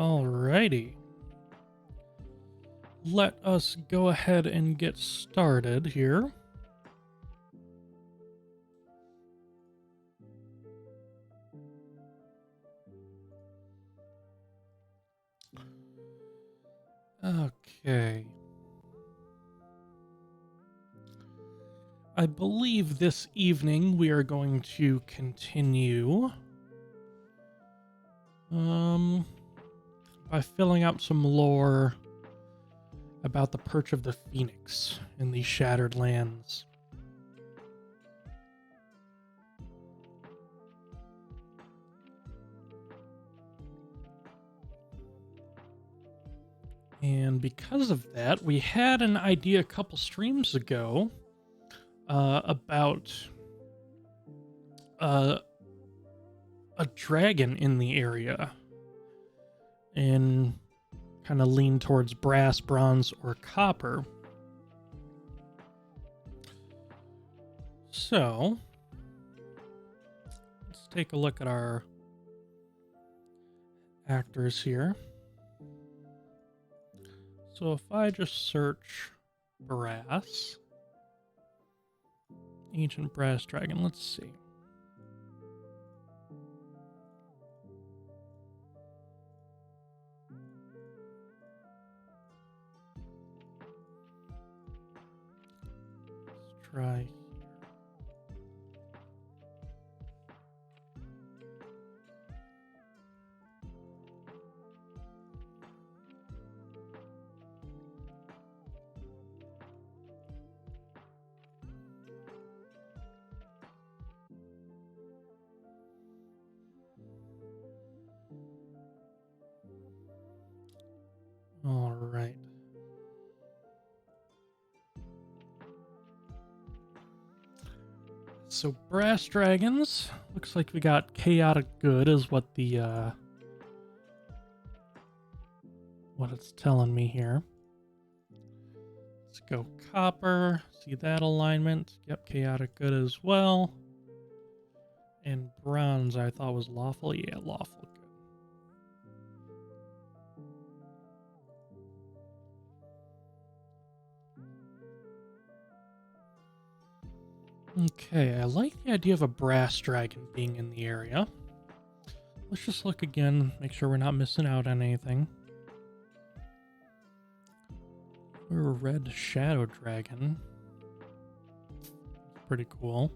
Alrighty. Let us go ahead and get started here. Okay. I believe this evening we are going to continue by filling out some lore about the perch of the Phoenix in the Shattered Lands. And because of that, we had an idea a couple streams ago about a dragon in the area, and kind of lean towards brass, bronze, or copper. So let's take a look at our actors here. So if I just search brass, ancient brass dragon, let's see. Let's try here. All right. So brass dragons, looks like we got chaotic good is what the what it's telling me here. Let's go copper, see that alignment. Yep, chaotic good as well. And bronze I thought was lawful. Yeah, lawful good. Okay, I like the idea of a brass dragon being in the area. Let's just look again, make sure we're not missing out on anything. We're a red shadow dragon. Pretty cool.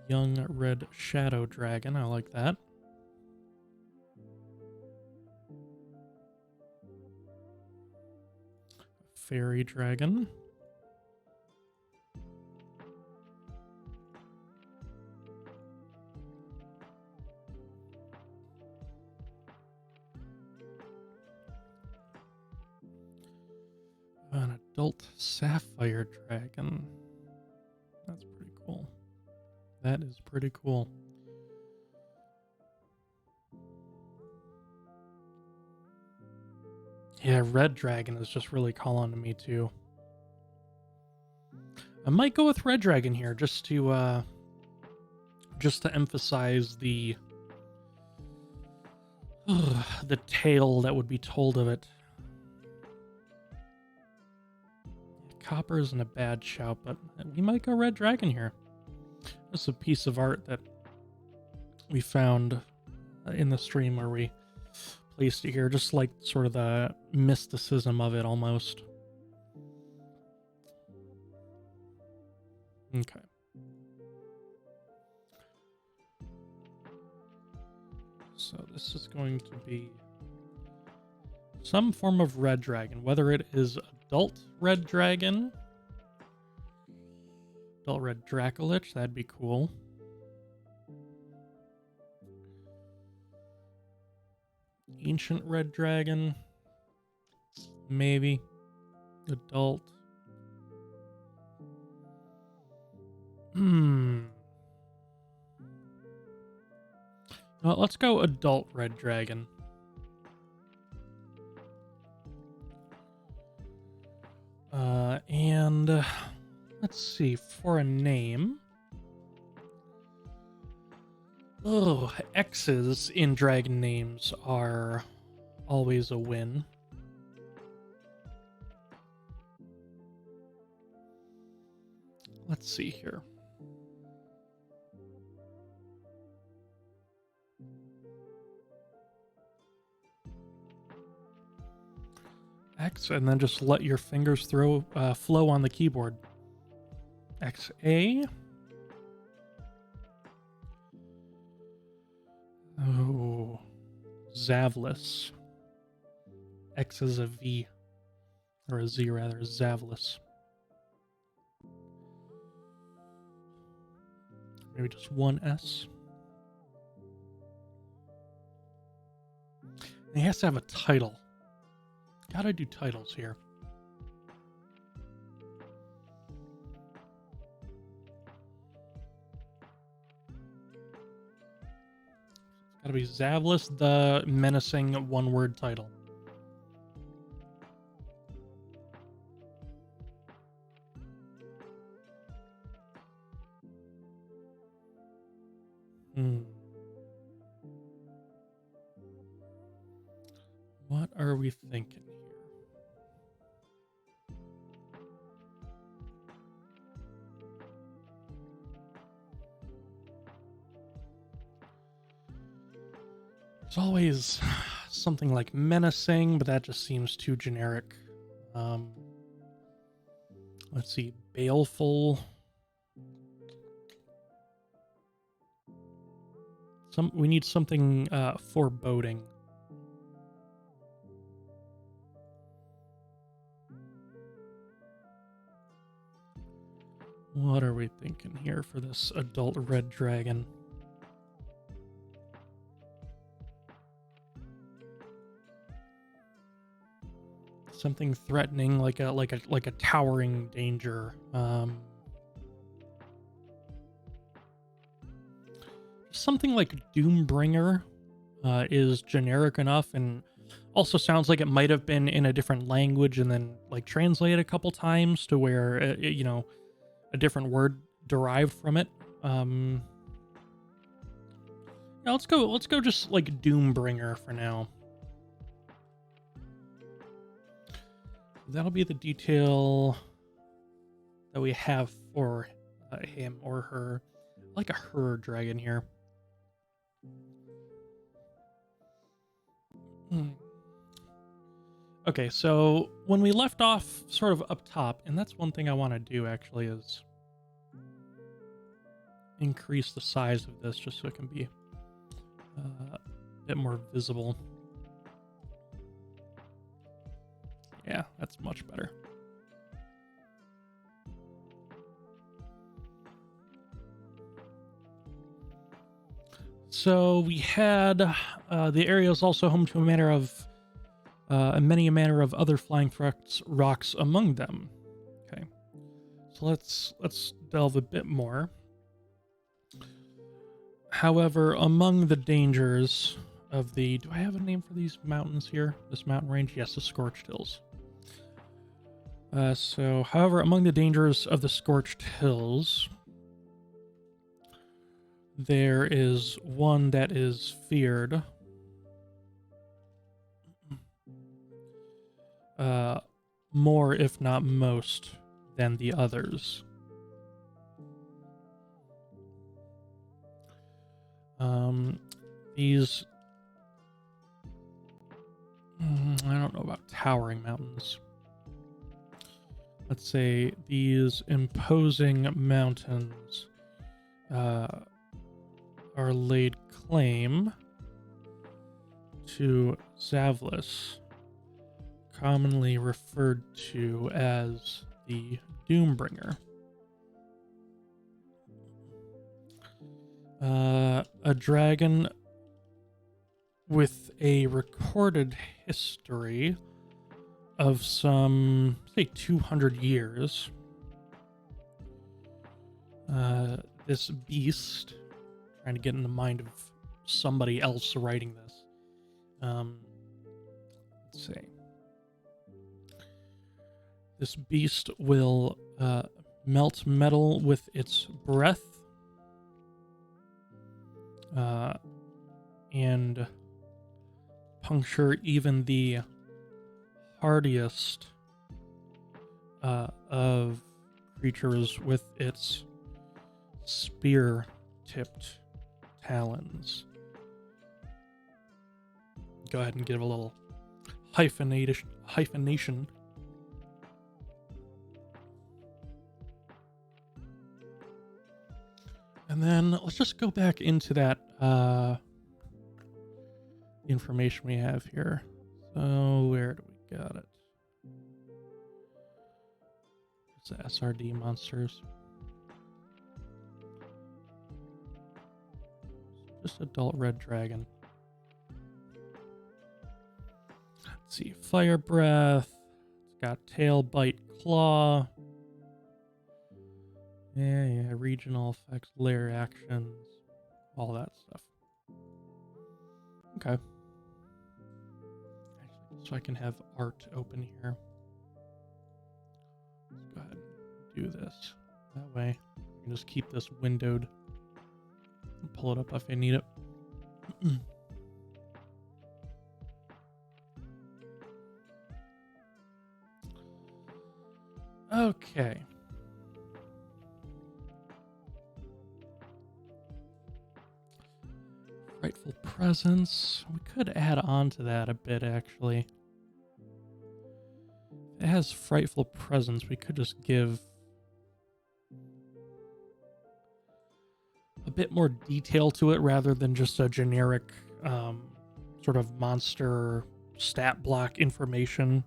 Young red shadow dragon, I like that. Fairy dragon. An adult sapphire dragon. That's pretty cool. That is pretty cool. Yeah, red dragon is just really calling to me too. I might go with red dragon here just to emphasize the tale that would be told of it. Copper isn't a bad shout, but we might go red dragon here. This is a piece of art that we found in the stream where we placed it here, just like sort of the mysticism of it almost. Okay. So this is going to be some form of red dragon, whether it is adult red dragon, adult red Dracolich, that'd be cool. Ancient red dragon, maybe. Adult. Well, let's go adult red dragon. And let's see, for a name, Oh, X's in dragon names are always a win. Let's see here. X, and then just let your fingers flow on the keyboard. XA. Oh, Zavlis. X is a V, or a Z rather, Zavlis. Maybe just one S. And he has to have a title. Gotta do titles here. It's gotta be Zavlis, the menacing one-word title. What are we thinking here? There's always something like menacing, but that just seems too generic. Let's see, baleful. We need something foreboding. What are we thinking here for this adult red dragon? Something threatening, like a towering danger. Something like Doombringer is generic enough, and also sounds like it might have been in a different language and then like translated a couple times to where a different word derived from it. Yeah, let's go just like Doombringer for now. That'll be the detail that we have for him or her. I like a her dragon here. Okay, so when we left off sort of up top, and that's one thing I want to do actually, is increase the size of this just so it can be a bit more visible. Yeah, that's much better. So we had the area is also home to a manner of many a manner of other flying rocks among them. Okay, so let's delve a bit more. However, among the dangers of the, do I have a name for these mountains here? This mountain range? Yes, the Scorched Hills. However, among the dangers of the Scorched Hills, there is one that is feared more, if not most, than the others. These... I don't know about towering mountains. Let's say these imposing mountains are laid claim to Zavlis, commonly referred to as the Doombringer. A dragon with a recorded history of some, say, 200 years. This beast, trying to get in the mind of somebody else writing this. Let's see. This beast will melt metal with its breath. and puncture even the hardiest of creatures with its spear-tipped talons. Go ahead and give a little hyphenation. And then let's just go back into that information we have here. So where do we got it? It's the SRD monsters. Just adult red dragon. Let's see, fire breath. It's got tail, bite, claw. Yeah, regional effects, layer actions, all that stuff. Okay. Actually, so I can have art open here. Let's go ahead and do this. That way, I can just keep this windowed and pull it up if I need it. Okay. Frightful presence. We could add on to that a bit, actually. If it has frightful presence, we could just give a bit more detail to it rather than just a generic sort of monster stat block information.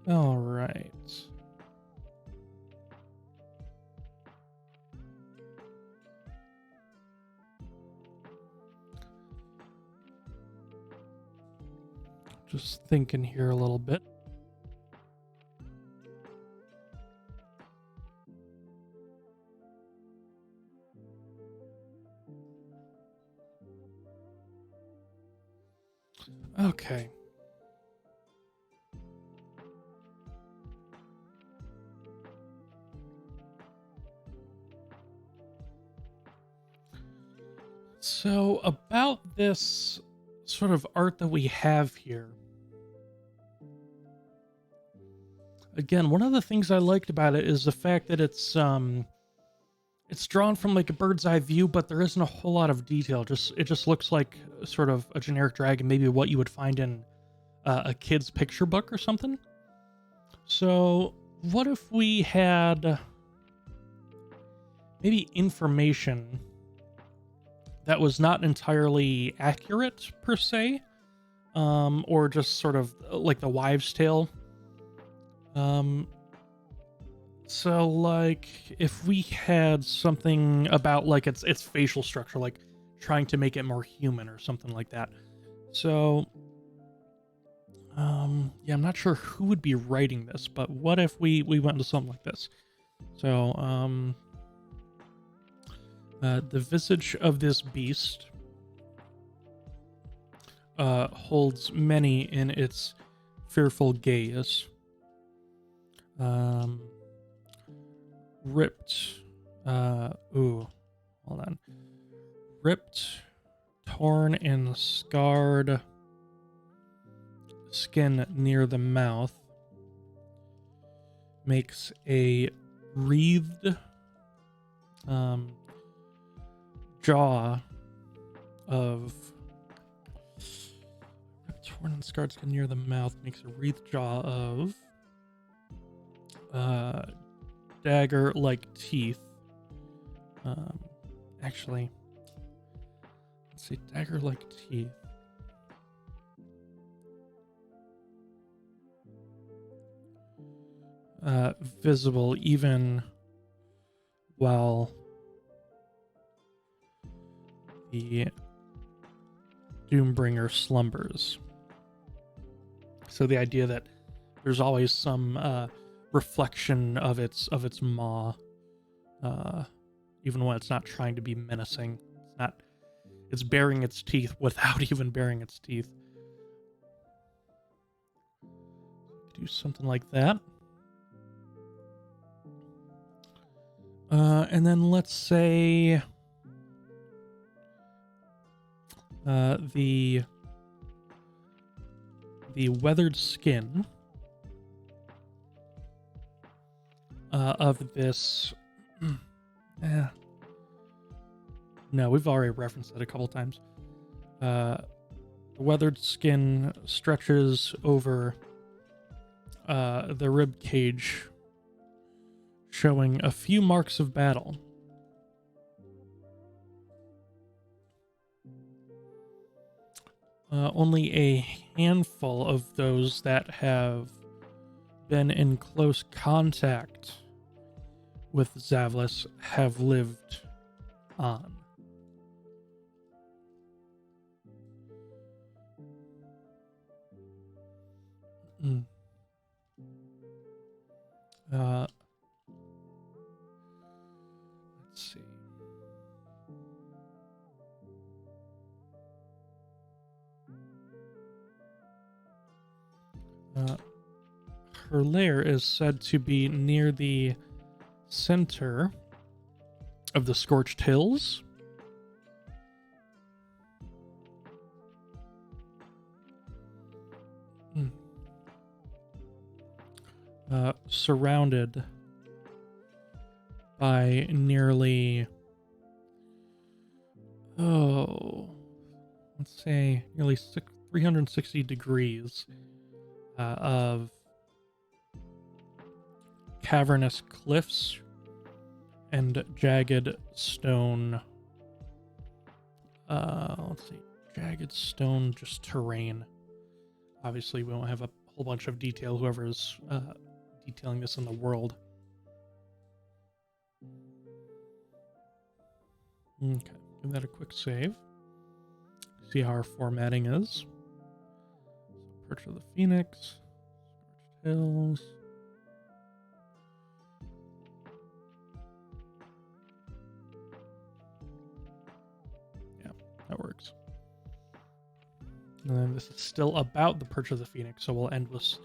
All right. Just thinking here a little bit. Okay. So about this sort of art that we have here. Again, one of the things I liked about it is the fact that it's drawn from like a bird's eye view, but there isn't a whole lot of detail. It just looks like sort of a generic dragon, maybe what you would find in a kid's picture book or something. So what if we had maybe information that was not entirely accurate per se, or just sort of like the wives' tale. So like if we had something about like its facial structure, like trying to make it more human or something like that. So yeah, I'm not sure who would be writing this, but what if we went to something like this? So the visage of this beast holds many in its fearful gaze. Ripped, hold on. Ripped, torn, and scarred skin near the mouth makes a wreathed jaw of torn and scarred skin near the mouth makes a wreathed jaw of dagger-like teeth. Actually, let's see, dagger-like teeth. Visible even while the Doombringer slumbers. So the idea that there's always some reflection of its maw, even when it's not trying to be menacing. It's baring its teeth without even baring its teeth. Do something like that. And then let's say the weathered skin of this. No, we've already referenced it a couple times. The weathered skin stretches over the rib cage, showing a few marks of battle. Only a handful of those that have been in close contact with Zavlis have lived on. Let's see. Her lair is said to be near the center of the Scorched Hills. Surrounded by nearly, let's say nearly 360 degrees of cavernous cliffs and jagged stone. Let's see, jagged stone, just terrain. Obviously, we won't have a whole bunch of detail. Whoever's detailing this in the world. Okay, give that a quick save. See how our formatting is. Perch of the Phoenix, Scorched Hills. Yeah, that works. And then this is still about the Perch of the Phoenix, so we'll end with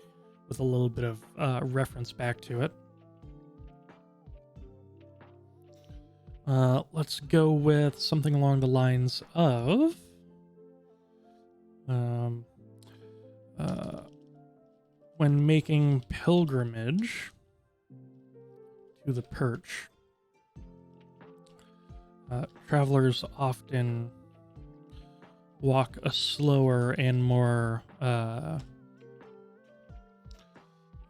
a little bit of reference back to it. Let's go with something along the lines of when making pilgrimage to the Perch, travelers often walk a slower and more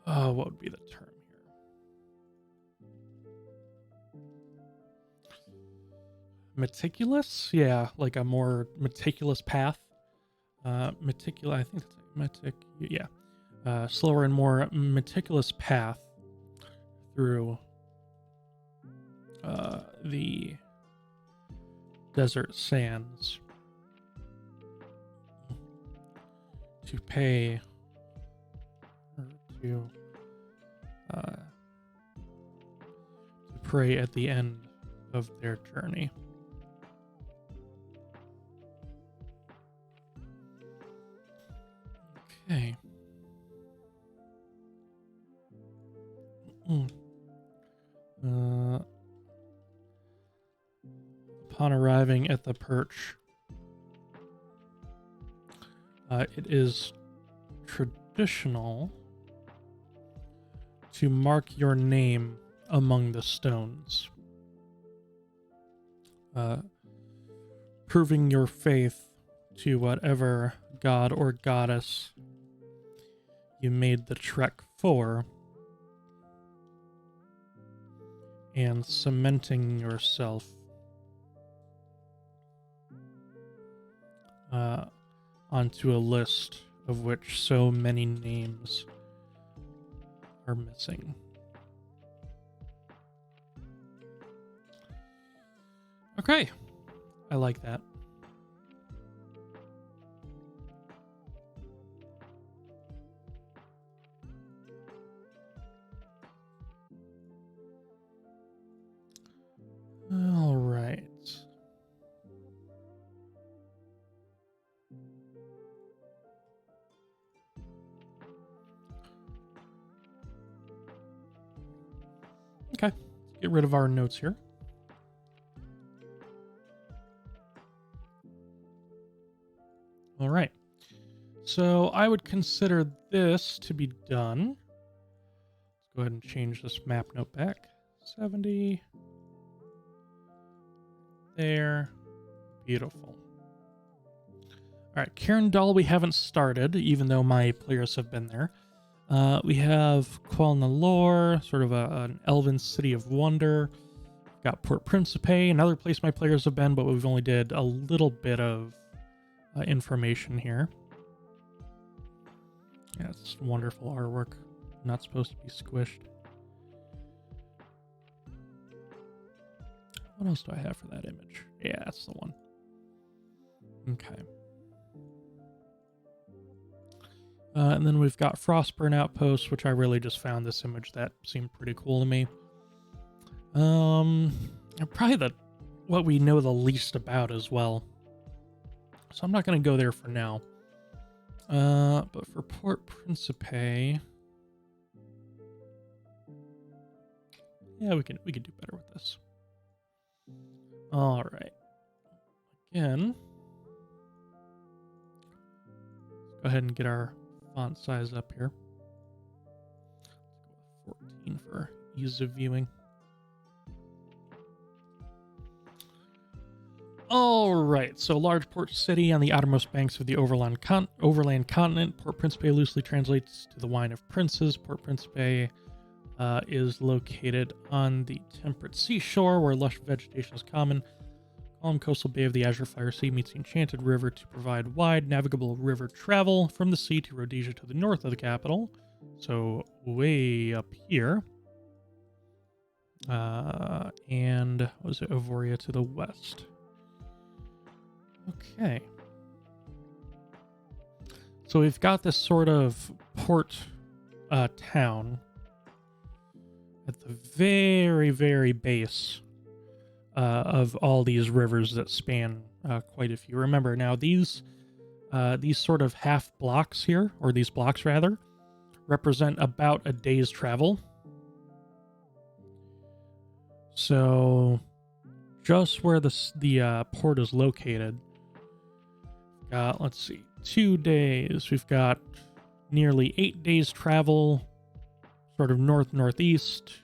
what would be the term here? Meticulous? Yeah, like a more meticulous path. Meticulous, I think it's slower and more meticulous path through the desert sands to pay or to pray at the end of their journey. Okay. Upon arriving at the Perch, it is traditional to mark your name among the stones, proving your faith to whatever god or goddess you made the trek for, and cementing yourself onto a list of which so many names are missing. Okay, I like that. get rid of our notes here. All right. So I would consider this to be done. Let's go ahead and change this map note back. 70. There. Beautiful. All right, Carindal we haven't started, even though my players have been there. We have Qual Nalor, sort of an elven city of wonder. We've got Port Principe, another place my players have been, but we've only did a little bit of information here. Yeah, it's wonderful artwork. Not supposed to be squished. What else do I have for that image? Yeah, that's the one. Okay. And then we've got Frostburn Outposts, which I really just found this image that seemed pretty cool to me. Probably what we know the least about as well. So I'm not going to go there for now. But for Port Principe, yeah, we could do better with this. All right. Again, let's go ahead and get our font size up here. 14 for ease of viewing. All right, so large port city on the outermost banks of the overland continent. Port Principe loosely translates to the wine of princes. Port Principe is located on the temperate seashore where lush vegetation is common. Calm coastal bay of the Azure Fire Sea meets the enchanted river to provide wide navigable river travel from the sea to Rhodesia to the north of the capital. So way up here. And what was it? Ovoria to the west. Okay. So we've got this sort of port town at the very, very base of all these rivers that span quite a few. Remember, now these sort of half blocks here, or these blocks rather, represent about a day's travel. So just where the port is located, let's see, 2 days. We've got nearly 8 days travel, sort of northeast.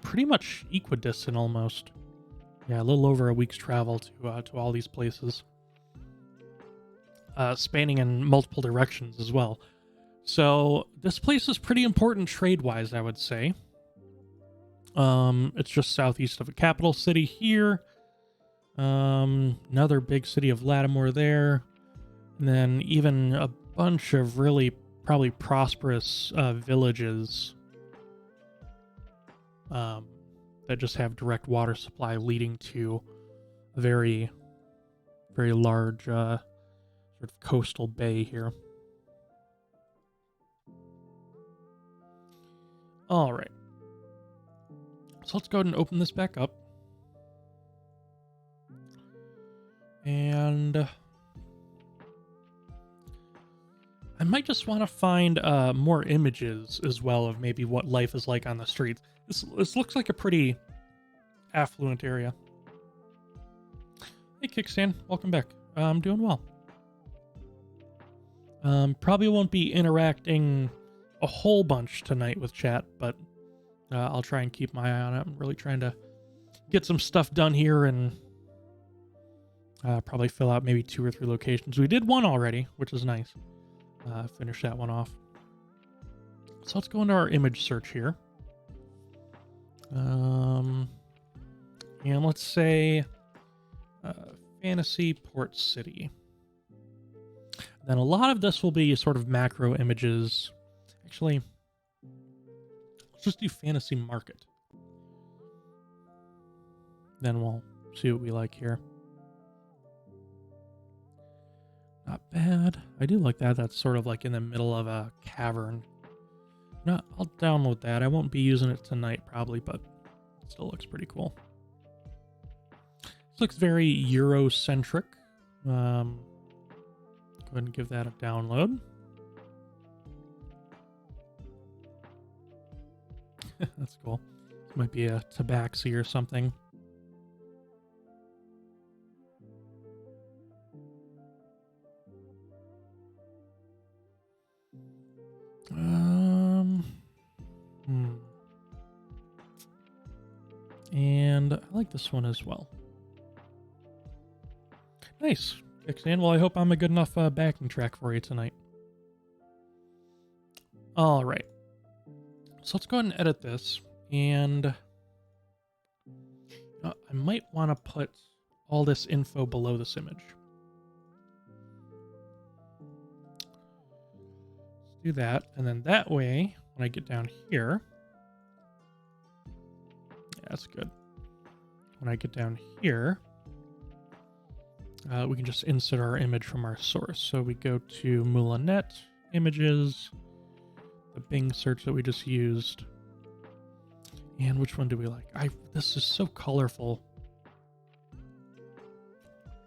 Pretty much equidistant almost. Yeah, a little over a week's travel to all these places. Spanning in multiple directions as well. So this place is pretty important trade-wise, I would say. It's just southeast of a capital city here. Another big city of Lattimore there. And then even a bunch of really probably prosperous villages that just have direct water supply leading to a very, very large sort of coastal bay here. All right. So let's go ahead and open this back up. And I might just want to find more images as well of maybe what life is like on the streets. This looks like a pretty affluent area. Hey, Kickstand, welcome back. I'm doing well. Probably won't be interacting a whole bunch tonight with chat, but I'll try and keep my eye on it. I'm really trying to get some stuff done here and probably fill out maybe 2 or 3 locations. We did one already, which is nice. Finish that one off. So let's go into our image search here. And let's say Fantasy Port City. Then a lot of this will be sort of macro images. Actually, let's just do Fantasy Market. Then we'll see what we like here. Not bad. I do like that. That's sort of like in the middle of a cavern. No, I'll download that. I won't be using it tonight probably, but it still looks pretty cool. This looks very Eurocentric. Go ahead and give that a download. That's cool. This might be a tabaxi or something. And I like this one as well. Nice. Kickstand. Well, I hope I'm a good enough backing track for you tonight. All right. So let's go ahead and edit this. And I might want to put all this info below this image. Let's do that. And then that way, when I get down here, yeah, that's good. When I get down here, we can just insert our image from our source. So we go to Moulinet, Images, the Bing search that we just used. And which one do we like? This is so colorful.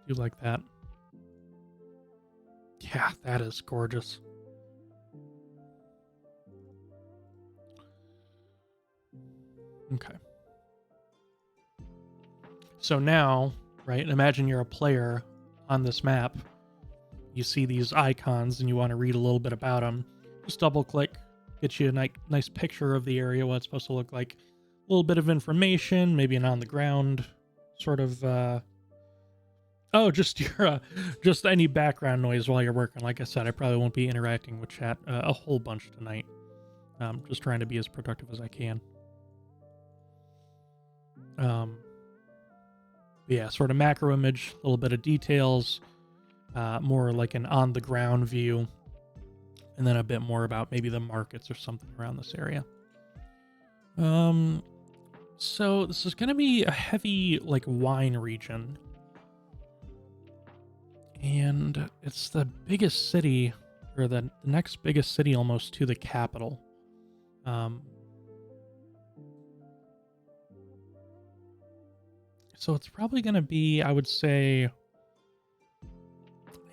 You like that? Yeah, that is gorgeous. Okay. So now, right, imagine you're a player on this map. You see these icons and you want to read a little bit about them. Just double click, get you a nice picture of the area, what it's supposed to look like. A little bit of information, maybe an on the ground sort of, just any background noise while you're working. Like I said, I probably won't be interacting with chat a whole bunch tonight. Just trying to be as productive as I can. Yeah, sort of macro image, a little bit of details, more like an on the ground view, and then a bit more about maybe the markets or something around this area. So this is going to be a heavy like wine region, and it's the biggest city, or the next biggest city almost to the capital. So it's probably going to be, I would say,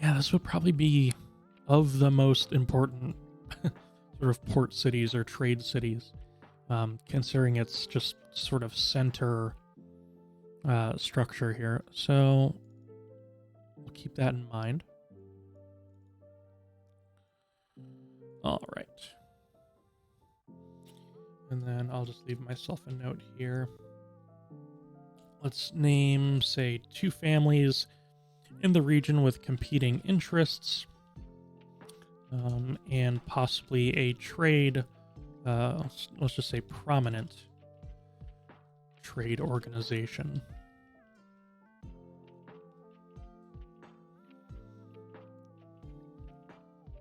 yeah, this would probably be of the most important sort of port cities or trade cities, considering it's just sort of center structure here. So we'll keep that in mind. All right. And then I'll just leave myself a note here. Let's name, say, 2 families in the region with competing interests, and possibly a trade, let's just say prominent trade organization.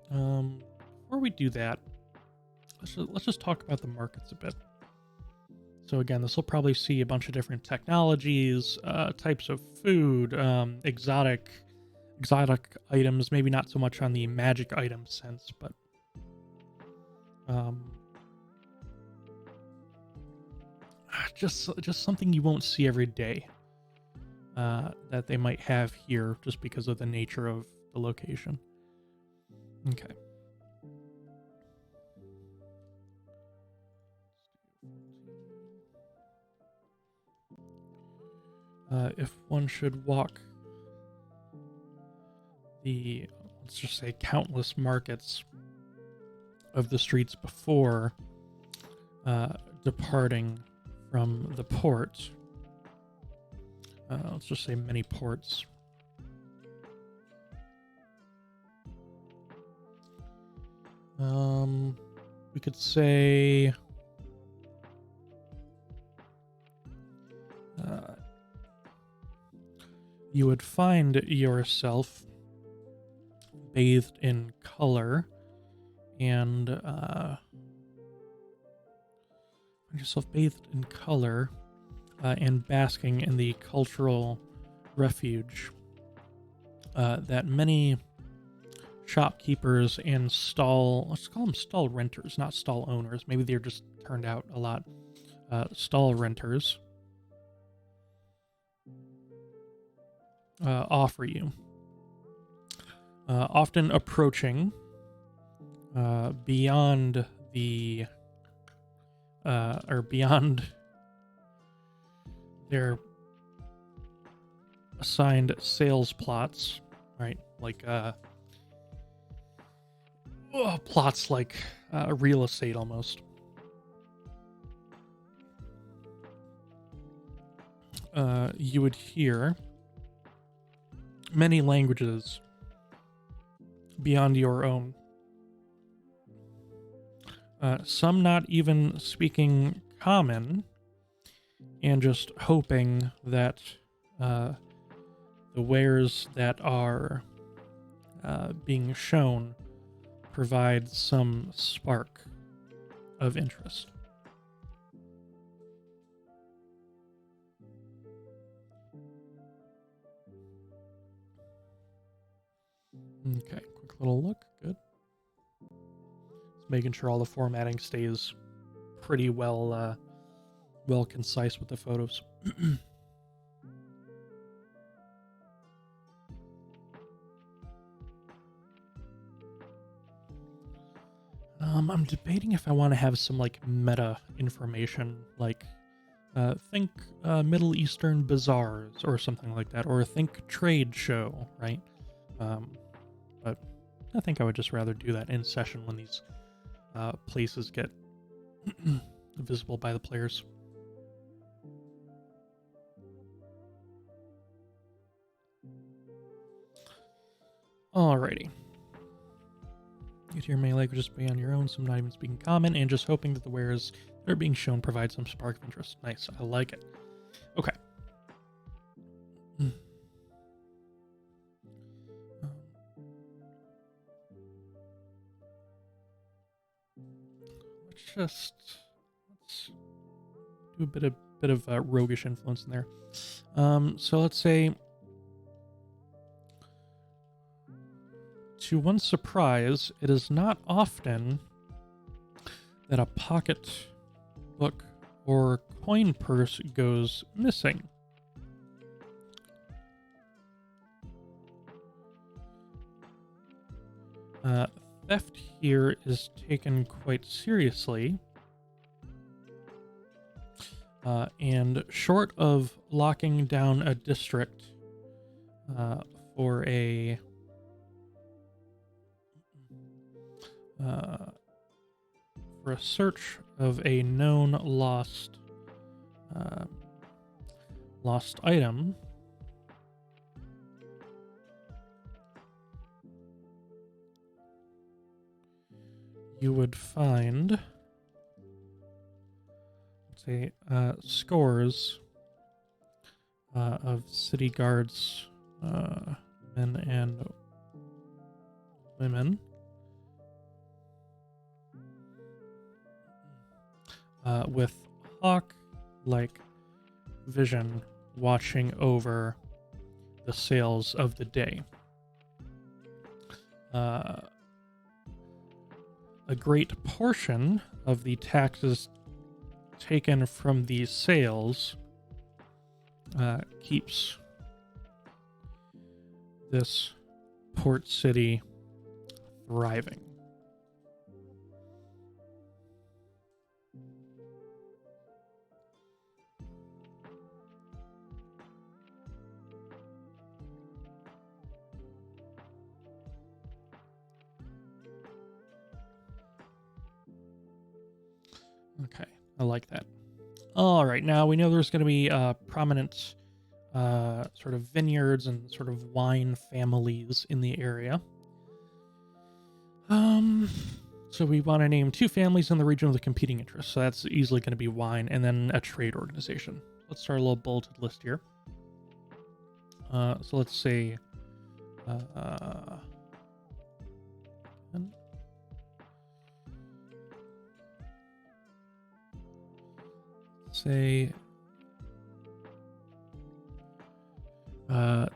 Before we do that, let's just talk about the markets a bit. So again, this will probably see a bunch of different technologies, types of food, exotic items, maybe not so much on the magic item sense, but just something you won't see every day, that they might have here just because of the nature of the location. Okay. If one should walk the, let's just say, countless markets of the streets before departing from the port, let's just say many ports, we could say you would find yourself bathed in color and and basking in the cultural refuge that many shopkeepers and let's call them stall renters, not stall owners. Maybe they're just turned out a lot. Stall renters offer you. Often approaching beyond the or beyond their assigned sales plots, right? Like plots like real estate almost. You would hear many languages beyond your own. Some not even speaking common, and just hoping that the wares that are being shown provide some spark of interest. Okay, quick little look. Good. Just making sure all the formatting stays pretty well concise with the photos. I'm debating if I want to have some like meta information, like think Middle Eastern bazaars or something like that, or think trade show, right? But I think I would just rather do that in session when these places get visible by the players. Alrighty. Get your melee language just be on your own, some not even speaking common, and just hoping that the wares that are being shown provide some spark of interest. Nice, I like it. Okay. Let's do a bit of roguish influence in there. So let's say, to one's surprise, it is not often that a pocket book or coin purse goes missing. Theft here is taken quite seriously, and short of locking down a district for a search of a known lost item, you would find, let's say, scores of city guards, men and women, with hawk-like vision watching over the sales of the day. A great portion of the taxes taken from these sales keeps this port city thriving. Okay, I like that. All right, now we know there's going to be prominent sort of vineyards and sort of wine families in the area. So we want to name 2 families in the region with competing interests. So that's easily going to be wine, and then a trade organization. Let's start a little bulleted list here. So let's say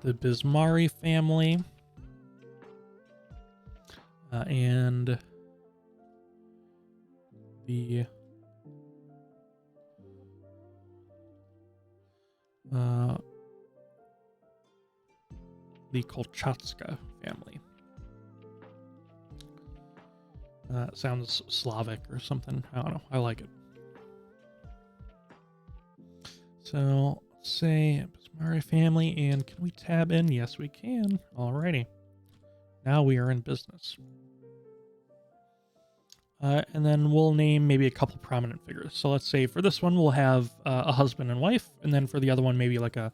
the Bismari family, and the Kolchatska family. Sounds Slavic or something. I don't know. I like it. So let's say Bismari family, and can we tab in? Yes, we can. Alrighty. Now we are in business. And then we'll name maybe a couple prominent figures. So let's say for this one, we'll have a husband and wife. And then for the other one, maybe like a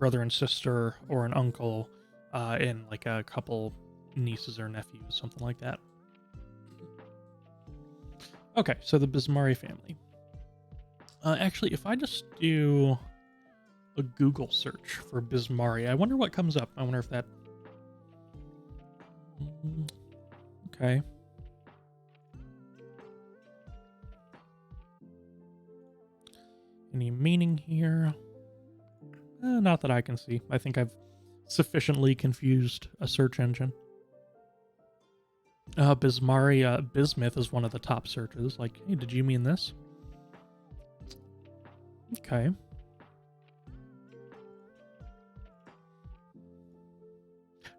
brother and sister or an uncle and like a couple nieces or nephews, something like that. Okay, so the Bismari family. Actually, if I just do a Google search for Bismari, I wonder what comes up. I wonder if that... Okay. Any meaning here? Not that I can see. I think I've sufficiently confused a search engine. Bismari, bismuth is one of the top searches. Like, hey, did you mean this? Okay.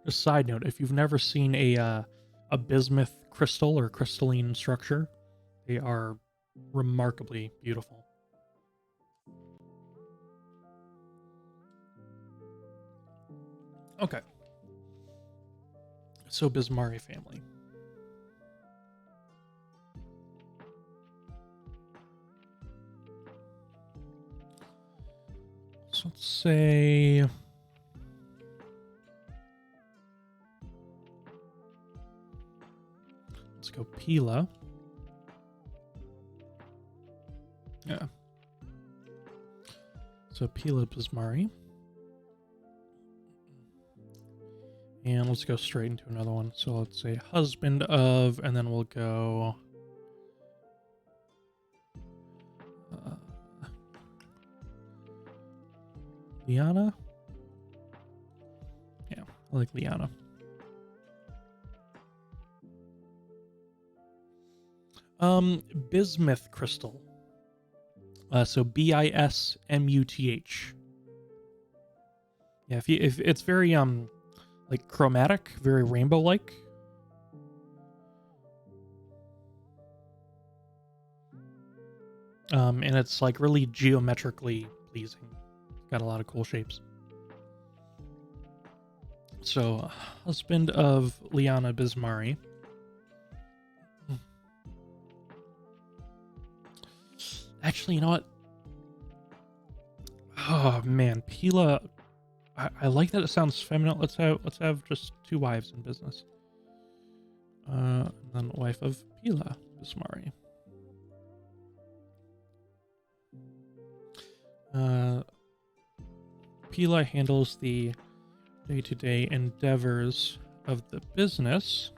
Just side note, if you've never seen a bismuth crystal or crystalline structure, they are remarkably beautiful. Okay. So Bismari family. So let's say... Let's go Pila. Yeah. So Pila Bismari. And let's go straight into another one. So let's say husband of, and then we'll go... Liana? Yeah, I like Liana. Bismuth crystal. So Bismuth. Yeah, if it's very like chromatic, very rainbow-like. And it's like really geometrically pleasing. Got a lot of cool shapes. So, husband of Liana Bismari. Actually, you know what? Oh man, Pila. I like that it sounds feminine. Let's have just two wives in business. And then wife of Pila Bismari. Pila handles the day-to-day endeavors of the business,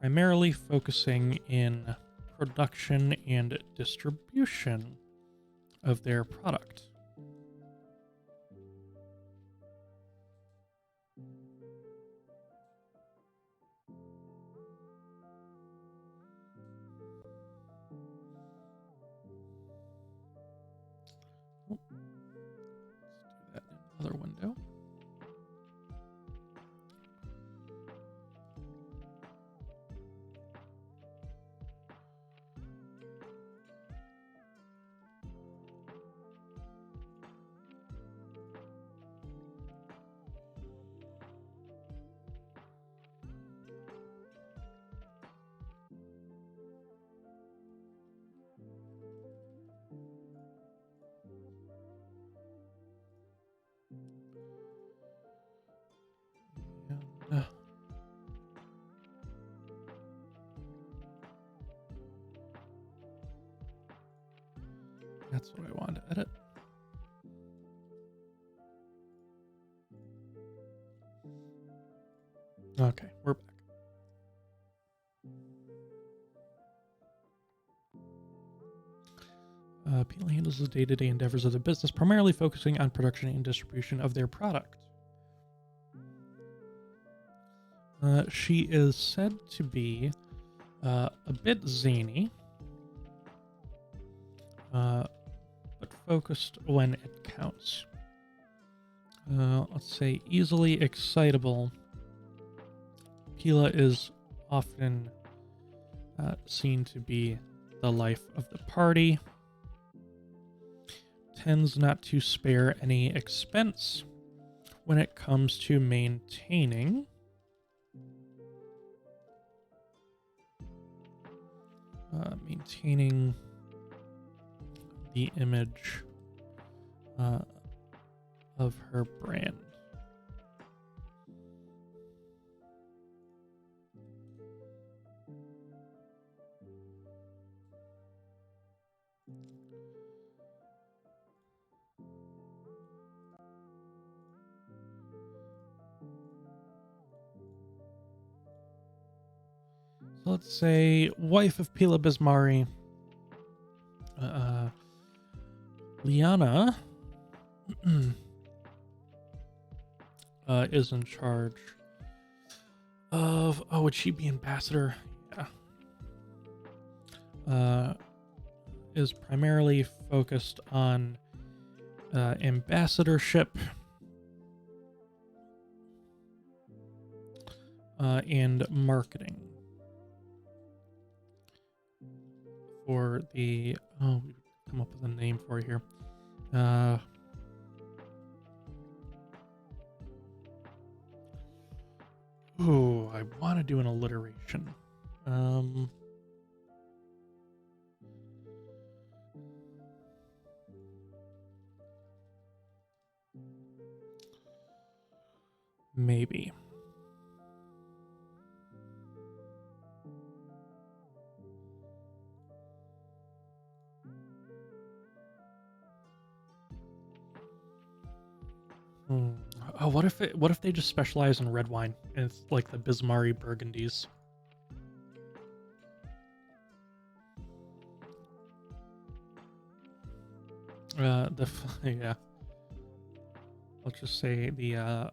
primarily focusing in production and distribution of their product. Let's do that in another window. And, that's what I wanted to edit. Okay, we're back. Pila handles the day-to-day endeavors of the business, primarily focusing on production and distribution of their product. She is said to be a bit zany, but focused when it counts. Let's say easily excitable. Pila is often seen to be the life of the party, tends not to spare any expense when it comes to maintaining the image of her brand. So let's say wife of Pila Bismari, Liana is in charge of, would she be ambassador? Yeah. Is primarily focused on ambassadorship and marketing for the, we've come up with a name for it here. I want to do an alliteration. Maybe. Oh, what if they just specialize in red wine and it's like the Bismari Burgundies? Yeah. Let's just say the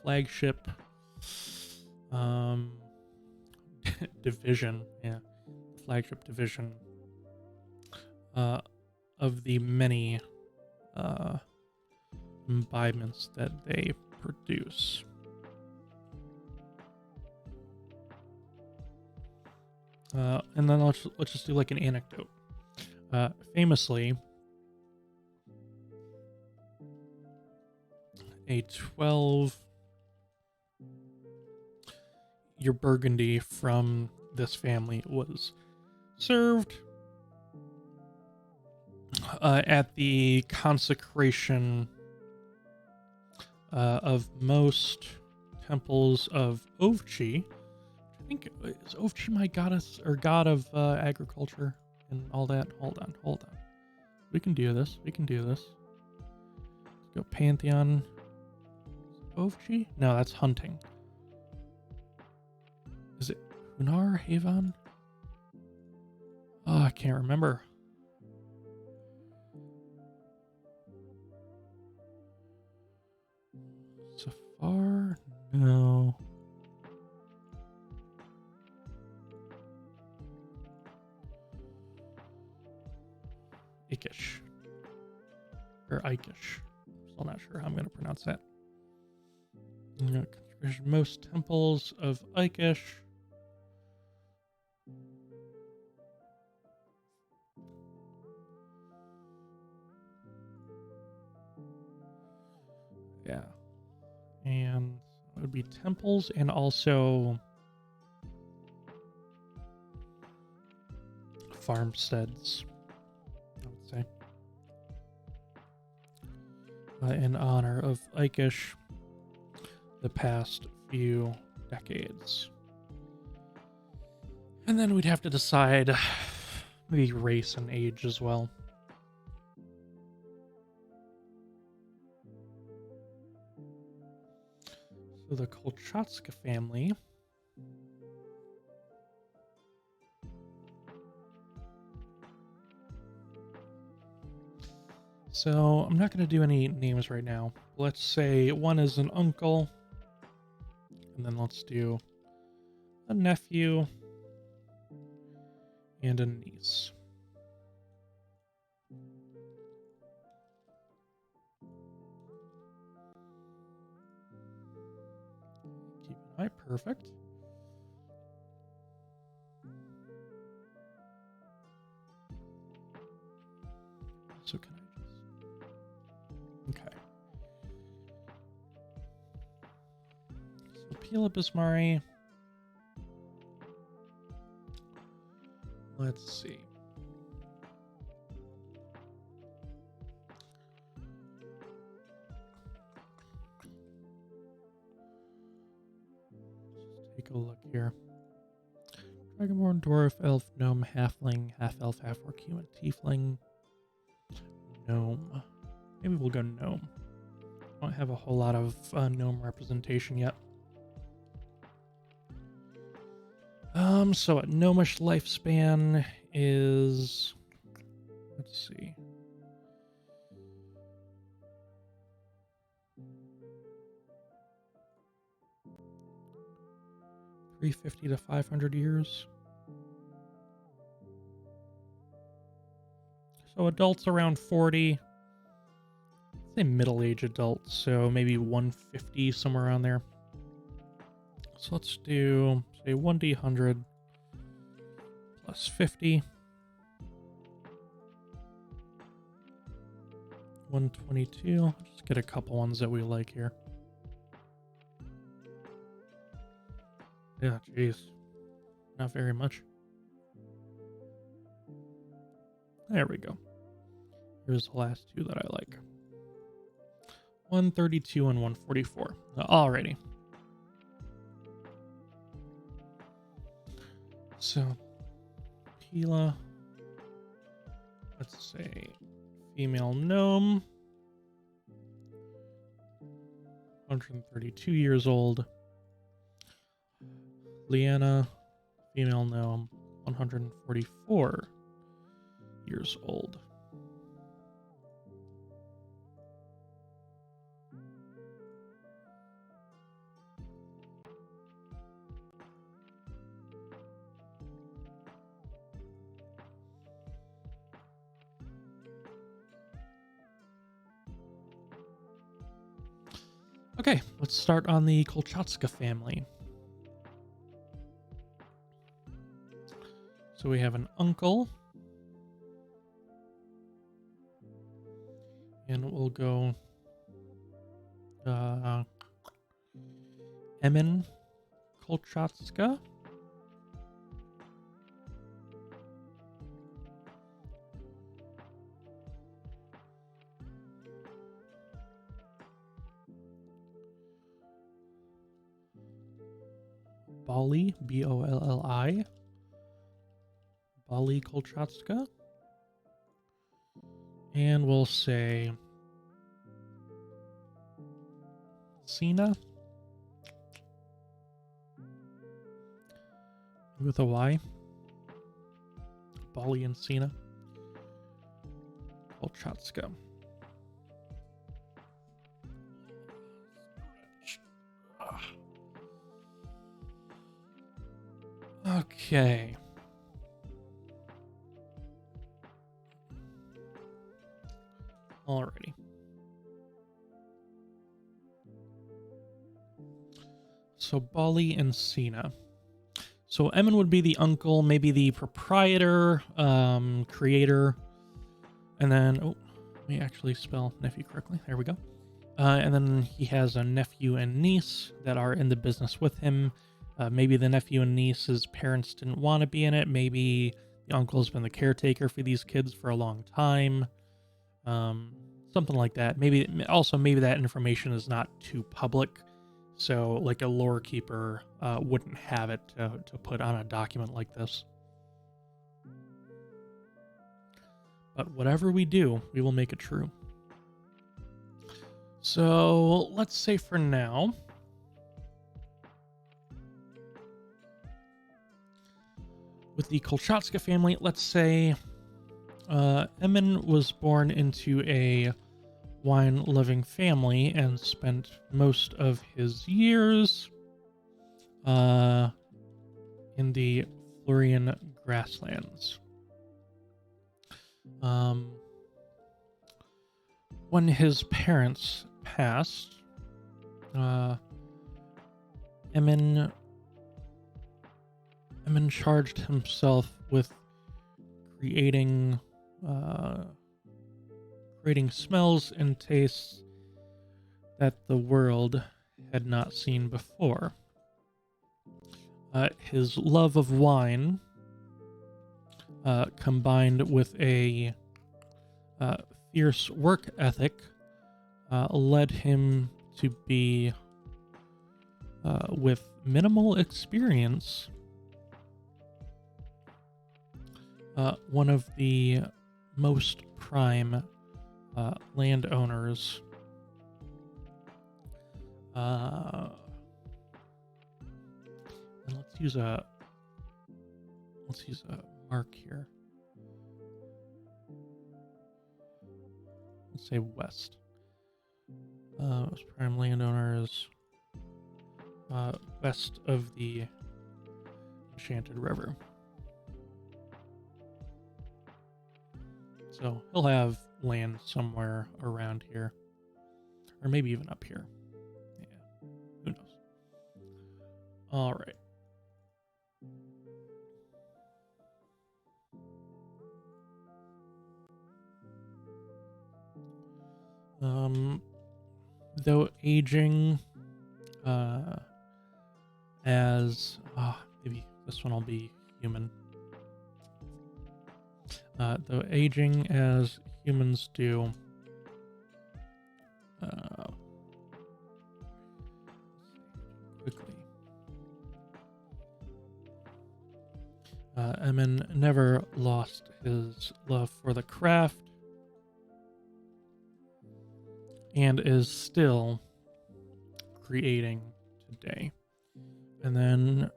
flagship division, yeah, flagship division of the many imbibements that they produce. And then let's just do like an anecdote. Famously, a 12-year Burgundy from this family was served at the consecration of most temples of Ovchi. I think, is Ovchi my goddess or god of agriculture and all that? Hold on. We can do this. Let's go Pantheon. Ovchi? No, that's hunting. Is it Hunar Havan? Oh, I can't remember. Safar? No. Ikish. Or Ikish. Still not sure how I'm going to pronounce that. There's most temples of Ikish. Yeah. And it would be temples and also farmsteads, I would say. In honor of Ikish the past few decades. And then we'd have to decide maybe race and age as well. So the Kolchatska family so I'm not going to do any names right now. Let's say one is an uncle, and then let's do a nephew and a niece. Keep an eye, perfect. So can I Okay. So Pila Bismari. Let's see. Let's take a look here. Dragonborn, dwarf, elf, gnome, halfling, half elf, half orc, human, tiefling, gnome. Maybe we'll go gnome. Don't have a whole lot of gnome representation yet. So a gnomish lifespan is, let's see. 350 to 500 years. So adults around 40. I'd say middle-aged adults, so maybe 150, somewhere around there. So let's do, say, 1d100 plus 50. 122. Just get a couple ones that we like here. Yeah, jeez. Not very much. There we go. Here's the last two that I like. 132 and 144. Alrighty. So, Pila. Let's say female gnome. 132 years old. Liana, female gnome, 144 years old. Okay, let's start on the Kolchatska family. So we have an uncle. And we'll go Emin Kolchatska. Bolli, B-O-L-L-I. Bolli Kolchatska. And we'll say Sina with a Y. Bolli and Sina Kolchatska. Okay. Alrighty. So Bolli and Sina. So Emin would be the uncle, maybe the proprietor, creator, and then, oh, let me actually spell nephew correctly. There we go. And then he has a nephew and niece that are in the business with him. Maybe the nephew and niece's parents didn't want to be in it. Maybe the uncle's been the caretaker for these kids for a long time. Something like that. Maybe that information is not too public. So like a lore keeper wouldn't have it to put on a document like this. But whatever we do, we will make it true. So let's say for now, with the Kolchatska family, let's say Emin was born into a wine-loving family and spent most of his years in the Florian grasslands. When his parents passed, Emin charged himself with creating creating smells and tastes that the world had not seen before. His love of wine, combined with a fierce work ethic, led him to be, with minimal experience, one of the most prime landowners and let's use a mark here. Let's say west. Most prime landowners west of the Enchanted River. So he'll have land somewhere around here, or maybe even up here. Yeah, who knows? All right. Though aging, as maybe this one will be human. Though aging as humans do, quickly. Emin never lost his love for the craft and is still creating today. And then,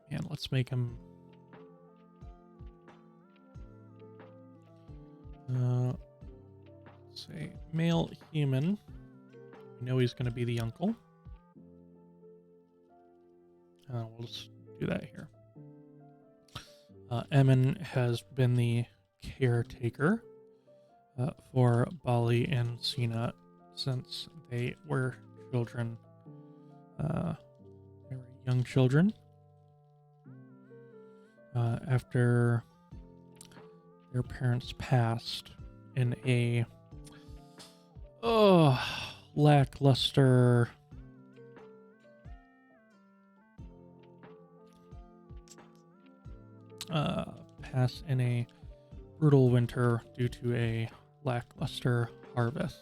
man, let's make him say male human. We know he's going to be the uncle. We'll just do that here. Emin has been the caretaker for Bali and Sina since they were children. They were young children. After their parents passed in a lackluster pass in a brutal winter due to a lackluster harvest.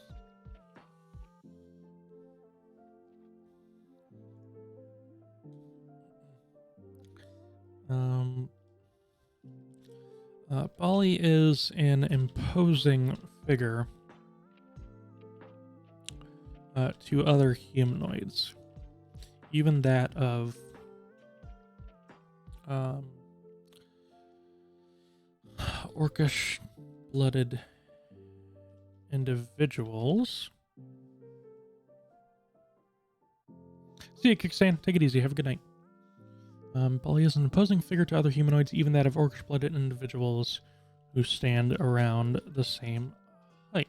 Bali is an imposing figure to other humanoids, even that of orcish-blooded individuals. See you, Kickstand. Take it easy. Have a good night. Bali is an imposing figure to other humanoids, even that of orcish-blooded individuals who stand around the same height.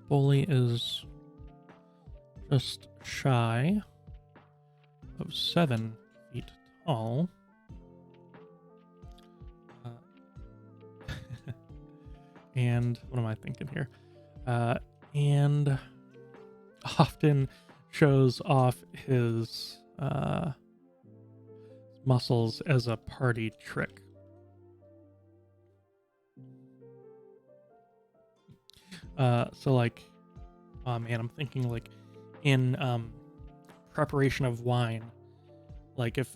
Bali is just shy of 7 feet tall. And what am I thinking here? And often shows off his muscles as a party trick. So like, oh man, I'm thinking like in preparation of wine, like if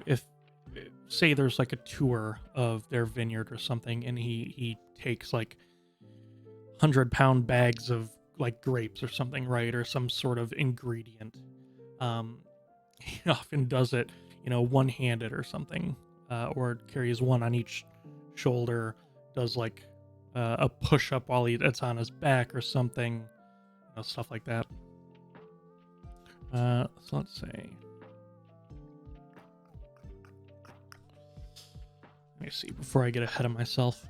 say there's like a tour of their vineyard or something, and he takes like 100-pound bags of like grapes or something, right, or some sort of ingredient. He often does it, one-handed or something, or carries one on each shoulder, does like a push-up while it's on his back or something, stuff like that. So let's see. Let me see before I get ahead of myself.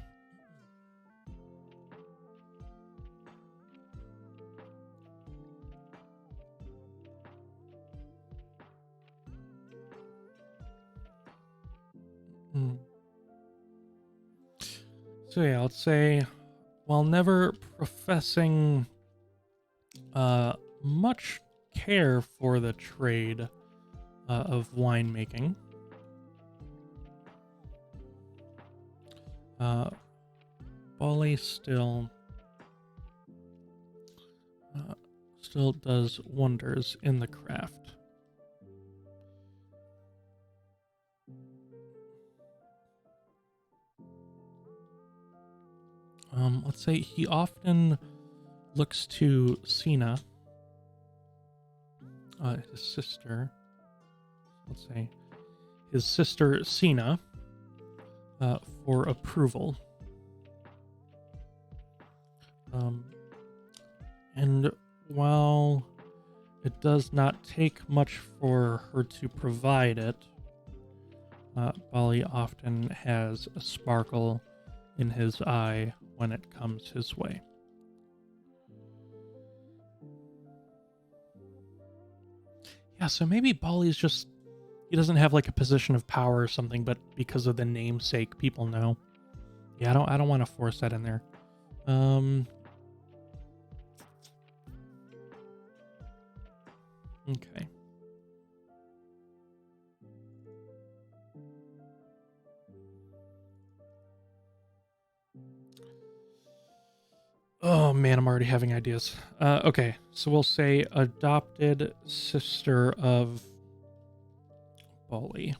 So yeah, let's say while never professing much care for the trade of winemaking, Bali still does wonders in the craft. Let's say he often looks to Sina, his sister. Let's say his sister Sina, for approval. And while it does not take much for her to provide it, Bali often has a sparkle in his eye when it comes his way. Yeah, so maybe Bali's just, he doesn't have like a position of power or something, but because of the namesake, people know. Yeah, I don't want to force that in there. Okay. Oh man, I'm already having ideas. Okay, so we'll say adopted sister of Bali.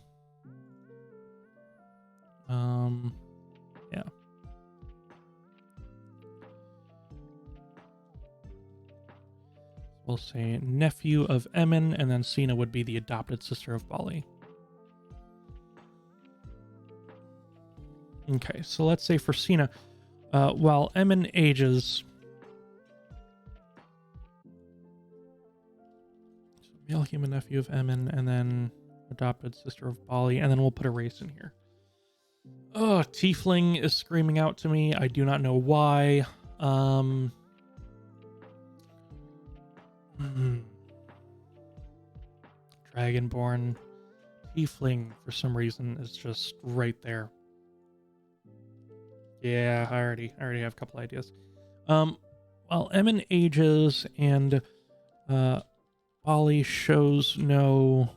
Yeah. We'll say nephew of Emin, and then Sina would be the adopted sister of Bali. Okay, so let's say for Sina, while Emin ages, so male human nephew of Emin, and then adopted sister of Bali, and then we'll put a race in here. Oh, Tiefling is screaming out to me. I do not know why. Dragonborn. Tiefling, for some reason, is just right there. Yeah, I already have a couple ideas. Well, Emin ages and Bali shows no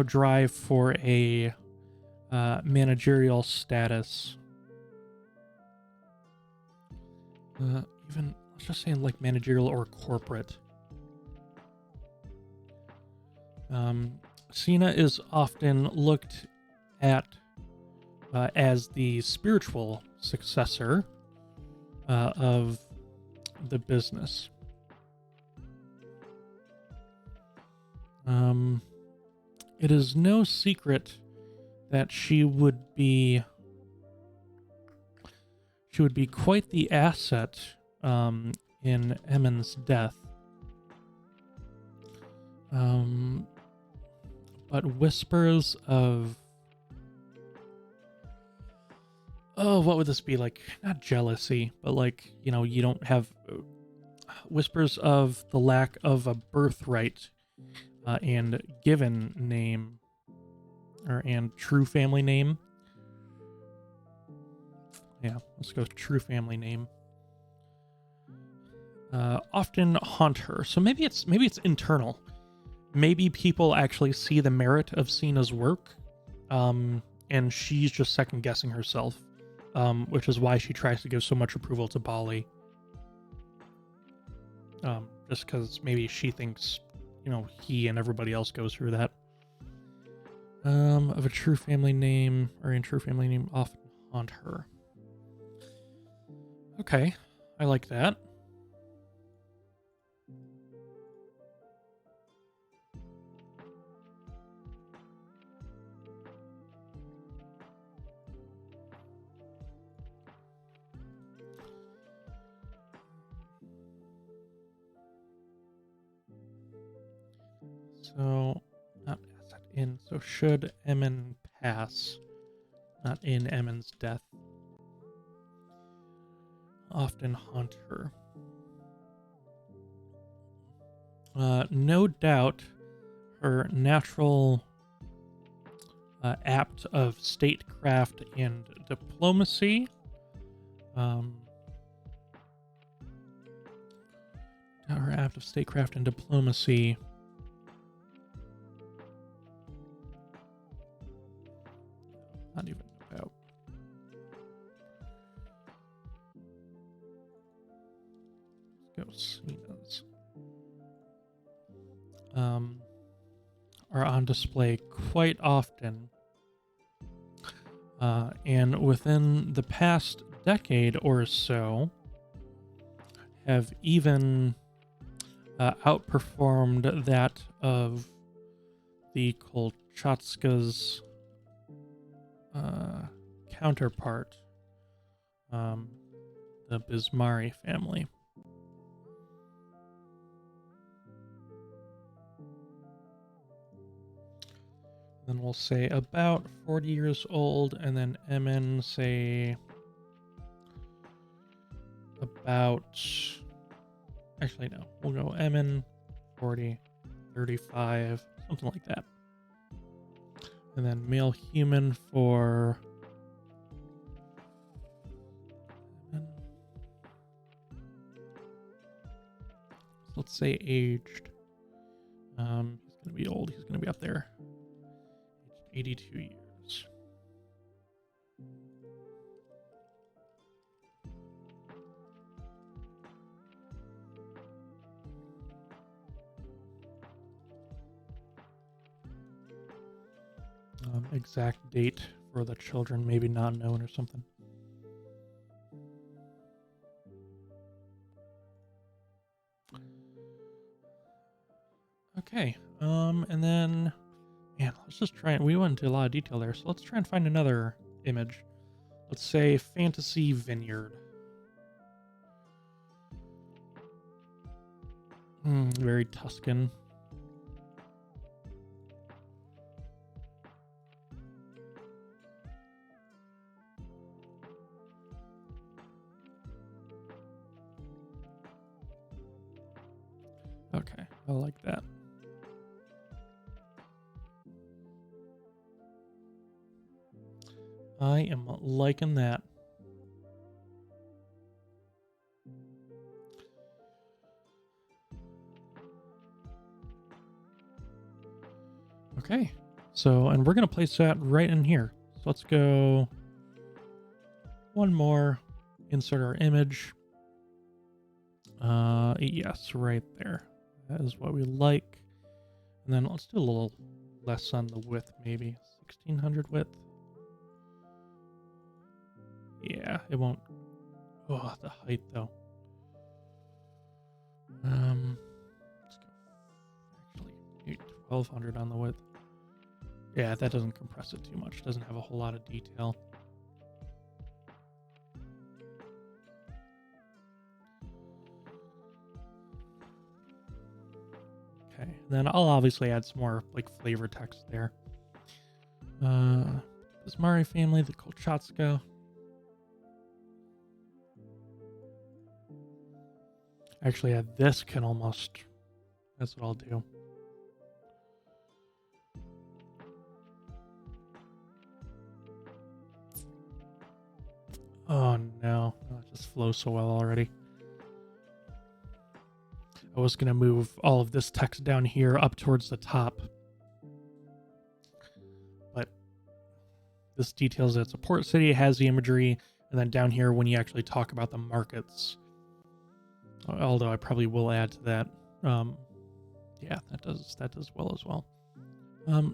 drive for a managerial status. Even let's just say like managerial or corporate. Sina is often looked at as the spiritual successor of the business. It is no secret that she would be quite the asset in Emin's death. But whispers of, oh, what would this be like? Not jealousy, but like, you know, you don't have whispers of the lack of a birthright and given name and true family name. Yeah, let's go true family name. Often haunt her. So maybe it's internal. Maybe people actually see the merit of Sina's work, and she's just second guessing herself, which is why she tries to give so much approval to Bali. Just because maybe she thinks, you know, he and everybody else goes through that. Of a true family name, or in true family name, often haunt her. Okay, I like that. So, not asset in. So, should Emin pass? Not in Emin's death. Often haunt her. No doubt her natural apt of statecraft and diplomacy Tower apt of statecraft and diplomacy. Not even about. Let's go Cena's. Are on display quite often. And within the past decade or so, have even outperformed that of the Kolchatska's counterpart, the Bismari family. Then we'll say about 40 years old, and then Emin, say about, actually no, we'll go Emin 40, 35, something like that. And then male human for let's say aged. He's gonna be old, he's gonna be up there. 82 years. Exact date for the children, maybe not known or something. Okay, and then, man, let's just try it. We went into a lot of detail there, so let's try and find another image. Let's say Fantasy Vineyard. Very Tuscan. Okay, I like that. I am liking that. Okay, so, and we're going to place that right in here. So let's go one more, insert our image. Yes, right there. That is what we like. And then let's do a little less on the width, maybe 1600 width. Yeah, it won't. Oh, the height though. Let's go. Actually, 1200 on the width. Yeah, that doesn't compress it too much. Doesn't have a whole lot of detail. Okay, then I'll obviously add some more like flavor text there. Bismari family, the Kolchatska. Actually, yeah, this can almost. That's what I'll do. Oh no, it just flows so well already. I was going to move all of this text down here up towards the top. But this details that it's a port city, it has the imagery, and then down here when you actually talk about the markets. Although I probably will add to that. Yeah, that does well as well.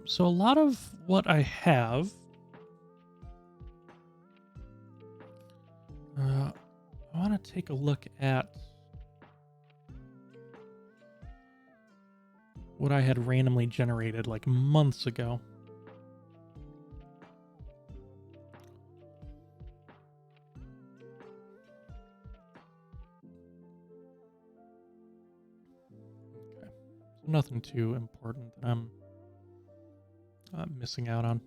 So a lot of what I have, I want to take a look at what I had randomly generated like months ago. Okay, so nothing too important that I'm missing out on.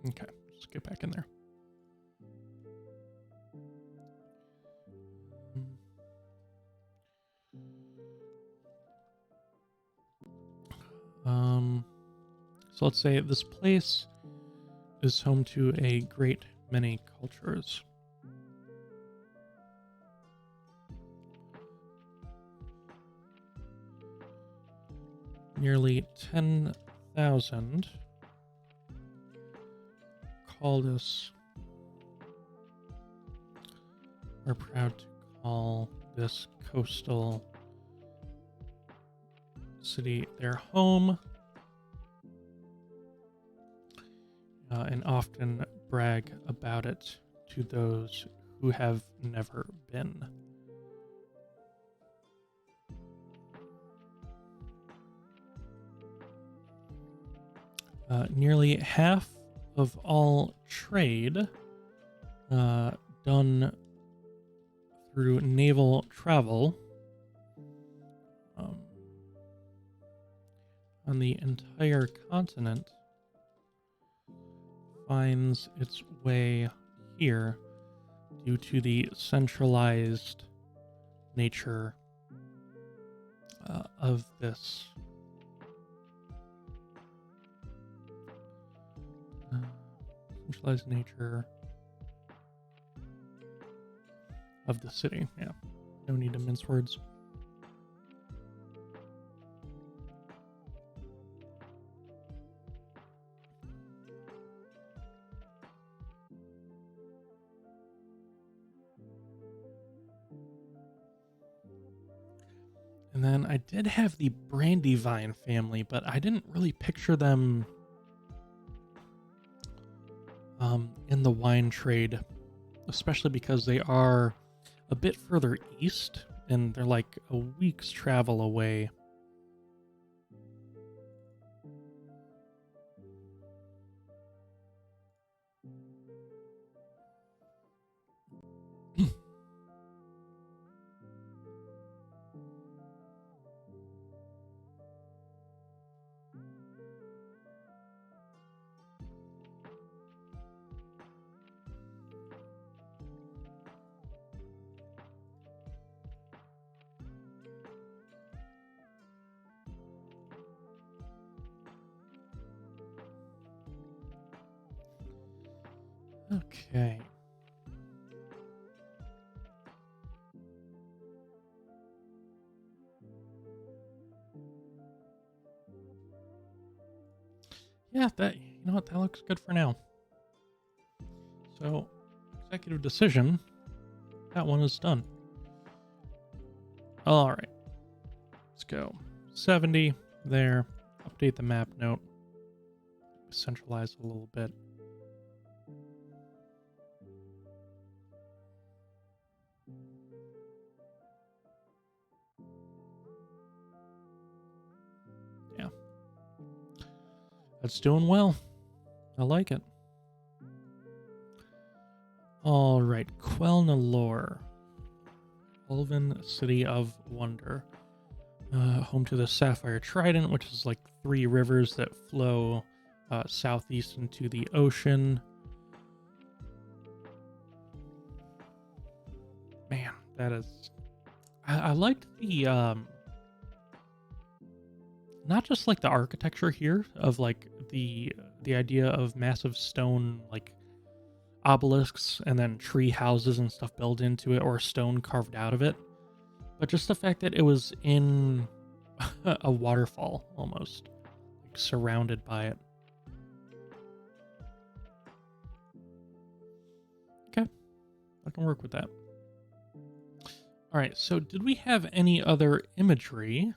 Okay, let's get back in there. So let's say this place is home to a great many cultures. Nearly 10,000 Caldas are proud to call this coastal city their home, and often brag about it to those who have never been. Nearly half of all trade done through naval travel on the entire continent finds its way here due to the centralized nature of this centralized nature of the city. Yeah, no need to mince words. And then I did have the Brandywine family, but I didn't really picture them in the wine trade, especially because they are a bit further east and they're like a week's travel away. Okay. Yeah, that, you know what, that looks good for now. So, executive decision, that one is done. All right. Let's go. 70 there. Update the map note. Centralize a little bit. Yeah. That's doing well. I like it. All right. Quelnalor. Elven City of Wonder. Home to the Sapphire Trident, which is like 3 rivers that flow southeast into the ocean. Man, that is... I liked the... not just like the architecture here of like the idea of massive stone like obelisks and then tree houses and stuff built into it or stone carved out of it, but just the fact that it was in a waterfall almost, like surrounded by it. Okay, I can work with that. All right, so did we have any other imagery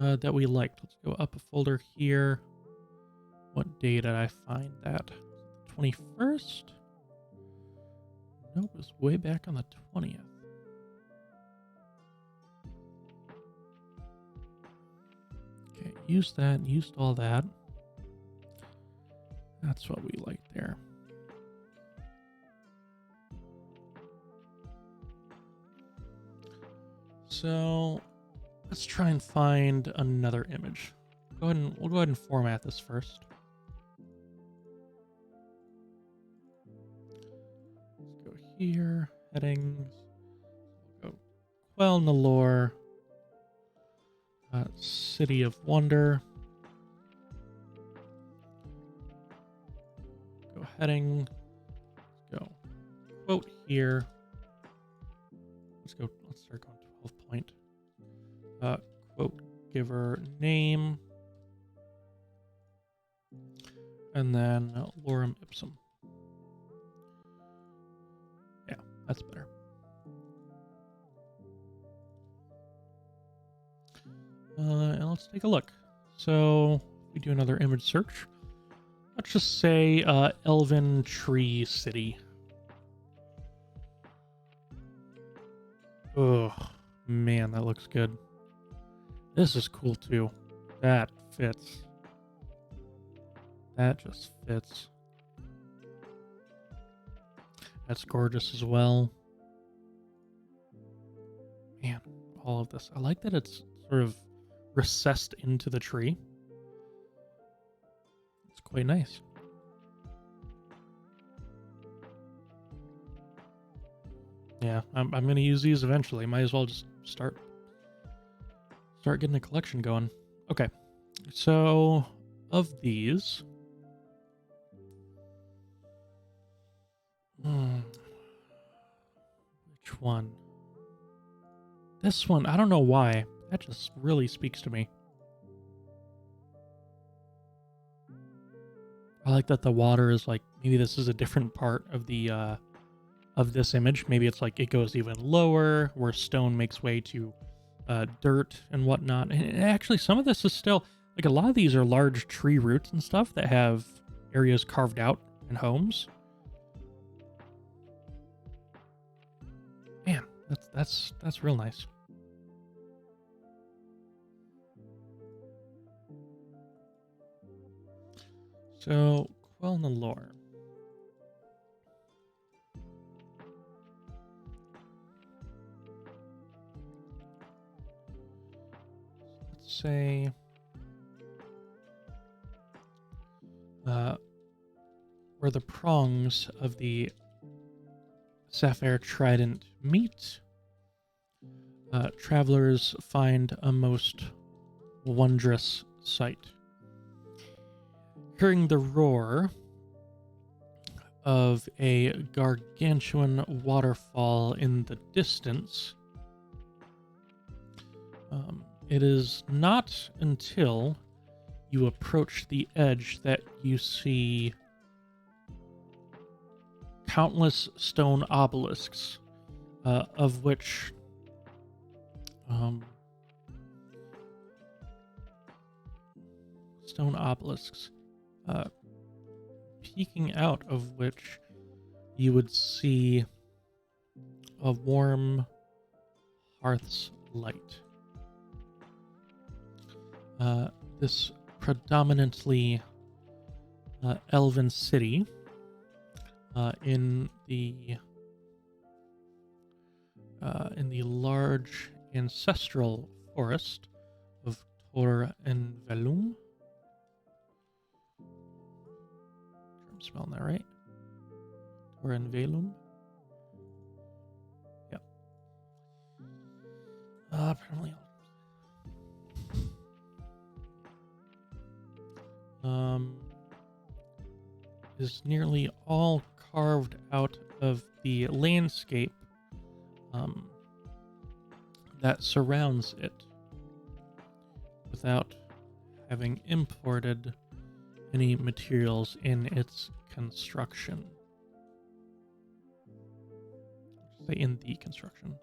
that we liked? Let's go up a folder here. What day did I find that? 21st? Nope, it was way back on the 20th. Okay, used that, used all that. That's what we like there. So let's try and find another image. We'll go ahead and format this first. Let's go here, headings. We'll go Quelnalor, City of Wonder. heading. Let's go. Quote here. Let's start going 12 point. Quote giver name. And then lorem ipsum. Yeah, that's better. And let's take a look. So we do another image search. Let's just say Elven Tree City. Oh man, that looks good. This is cool too. That fits. That just fits. That's gorgeous as well. Man, all of this. I like that it's sort of recessed into the tree. It's quite nice. Yeah, I'm going to use these eventually. Might as well just start getting a collection going. Okay, so of these, which one? This one, I don't know why. That just really speaks to me. I like that the water is like, maybe this is a different part of the of this image. Maybe it's like it goes even lower, where stone makes way to dirt and whatnot. And actually, some of this is still, like a lot of these are large tree roots and stuff that have areas carved out in homes. Man, that's real nice. So, quell the lore. Let's say where the prongs of the sapphire trident meet, travelers find a most wondrous sight. Hearing the roar of a gargantuan waterfall in the distance, it is not until you approach the edge that you see countless stone obelisks, of which stone obelisks, peeking out of which you would see a warm hearth's light. This predominantly elven city in the large ancestral forest of Tor and Velum. I'm spelling that right. Tor and Velum. Yep. Apparently. Is nearly all carved out of the landscape that surrounds it without having imported any materials in its construction. Say in the construction.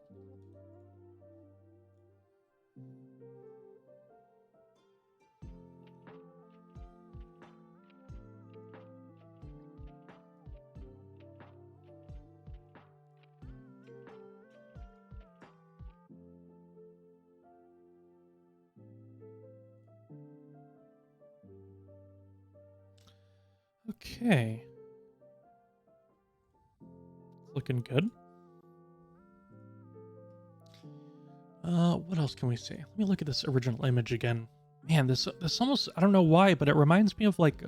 Okay. Looking good. What else can we say? Let me look at this original image again. Man, this almost, I don't know why, but it reminds me of like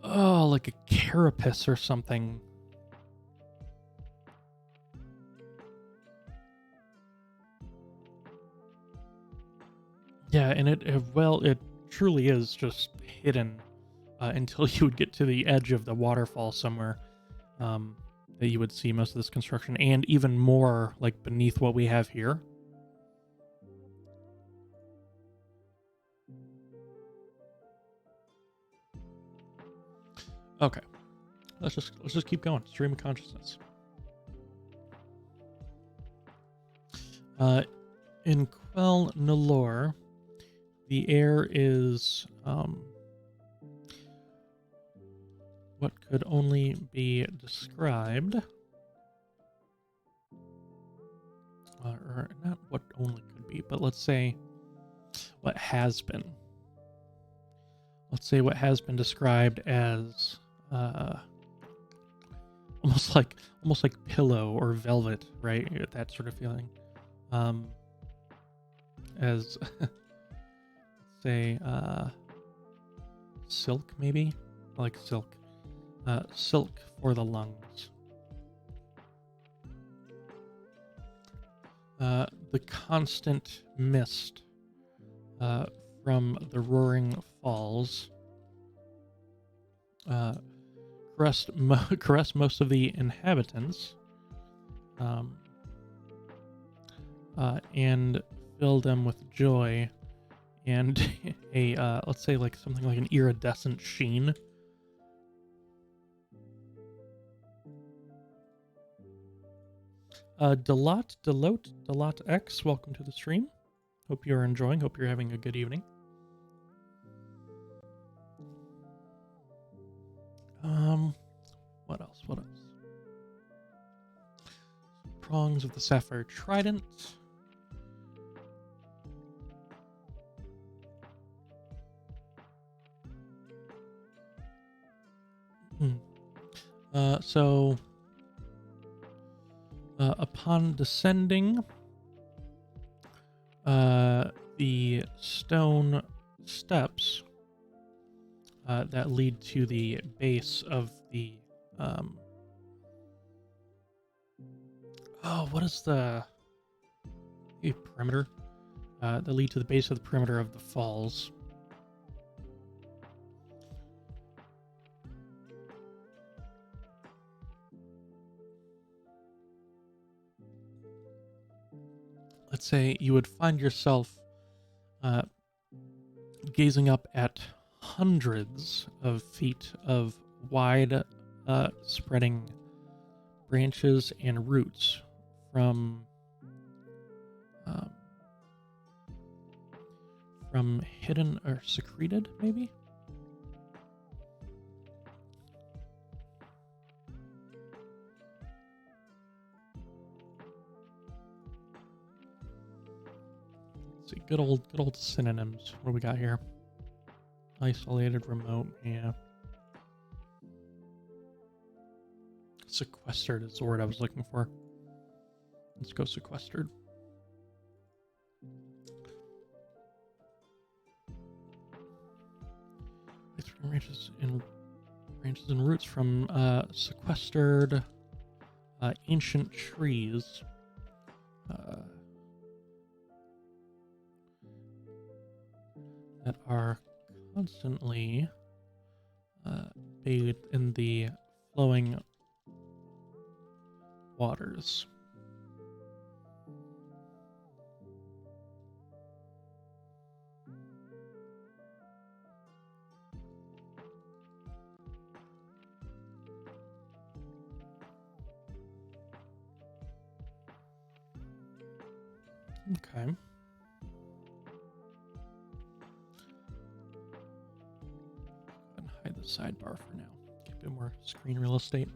like a carapace or something. Yeah, and it truly is just hidden until you would get to the edge of the waterfall somewhere, that you would see most of this construction, and even more like beneath what we have here. Okay, let's just keep going. Stream of consciousness. In Quell Nalor, the air is what could only be described, or not what only could be, but let's say what has been. Let's say what has been described as almost like pillow or velvet, right? That sort of feeling. As let's say silk, maybe. I like silk. Silk for the lungs. The constant mist from the roaring falls caressed most of the inhabitants, and filled them with joy and a let's say like something like an iridescent sheen. Delot X, welcome to the stream. Hope you're enjoying. Hope you're having a good evening. What else? Prongs of the sapphire trident. So upon descending, the stone steps that lead to the base of the what is the perimeter? That lead to the base of the perimeter of the falls. Let's say you would find yourself gazing up at hundreds of feet of wide spreading branches and roots from hidden or secreted, maybe? Let's see, good old synonyms. What do we got here? Isolated, remote, yeah. Sequestered is the word I was looking for. Let's go sequestered. Branches and roots from sequestered ancient trees. That are constantly bathed in the flowing waters. Okay. And hide the sidebar for now. Get a bit more screen real estate.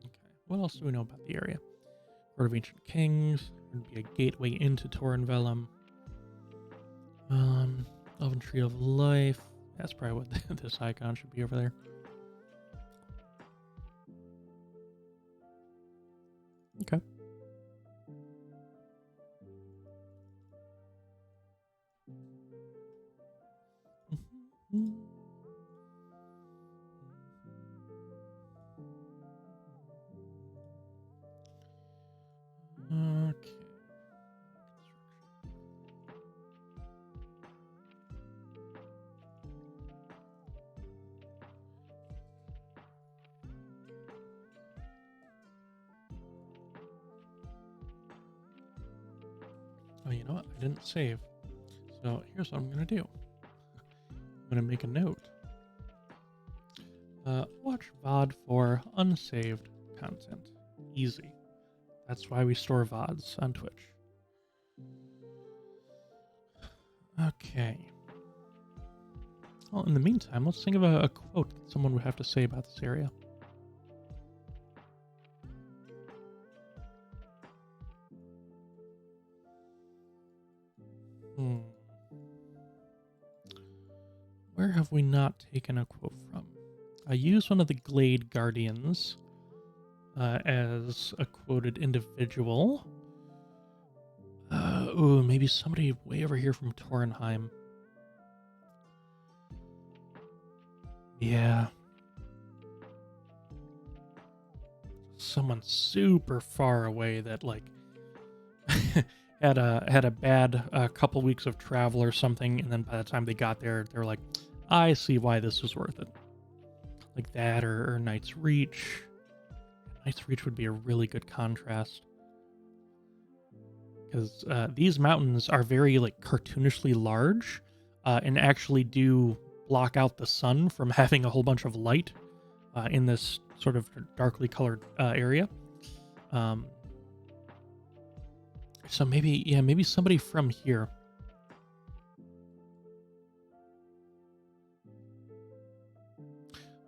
Okay. What else do we know about the area? Court of Ancient Kings. There'd be a gateway into Torren Vellum. Elven Tree of Life. That's probably what this icon should be over there. Okay. Oh, you know what? I didn't save. So here's what I'm going to do. I'm going to make a note. Watch VOD for unsaved content. Easy. That's why we store VODs on Twitch. Okay. Well, in the meantime, let's think of a quote that someone would have to say about this area. Where have we not taken a quote from? I used one of the Glade Guardians as a quoted individual. Ooh, maybe somebody way over here from Torrenheim. Yeah. Someone super far away that like had a bad couple weeks of travel or something, and then by the time they got there, they're like, I see why this was worth it. Like that, or Knight's Reach. Knight's Reach would be a really good contrast. Because these mountains are very like cartoonishly large, and actually do block out the sun from having a whole bunch of light in this sort of darkly colored area. So maybe somebody from here.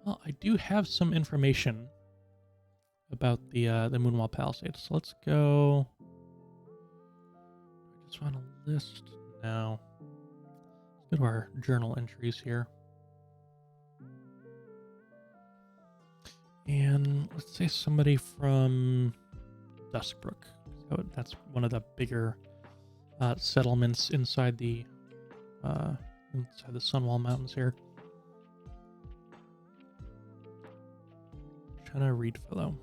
Well, I do have some information about the Moonwall Palisades. So let's go. I just want to list now. Let's go to our journal entries here. And let's say somebody from Duskbrook. So that's one of the bigger settlements inside the Sunwall Mountains here. Chenna Reedfellow.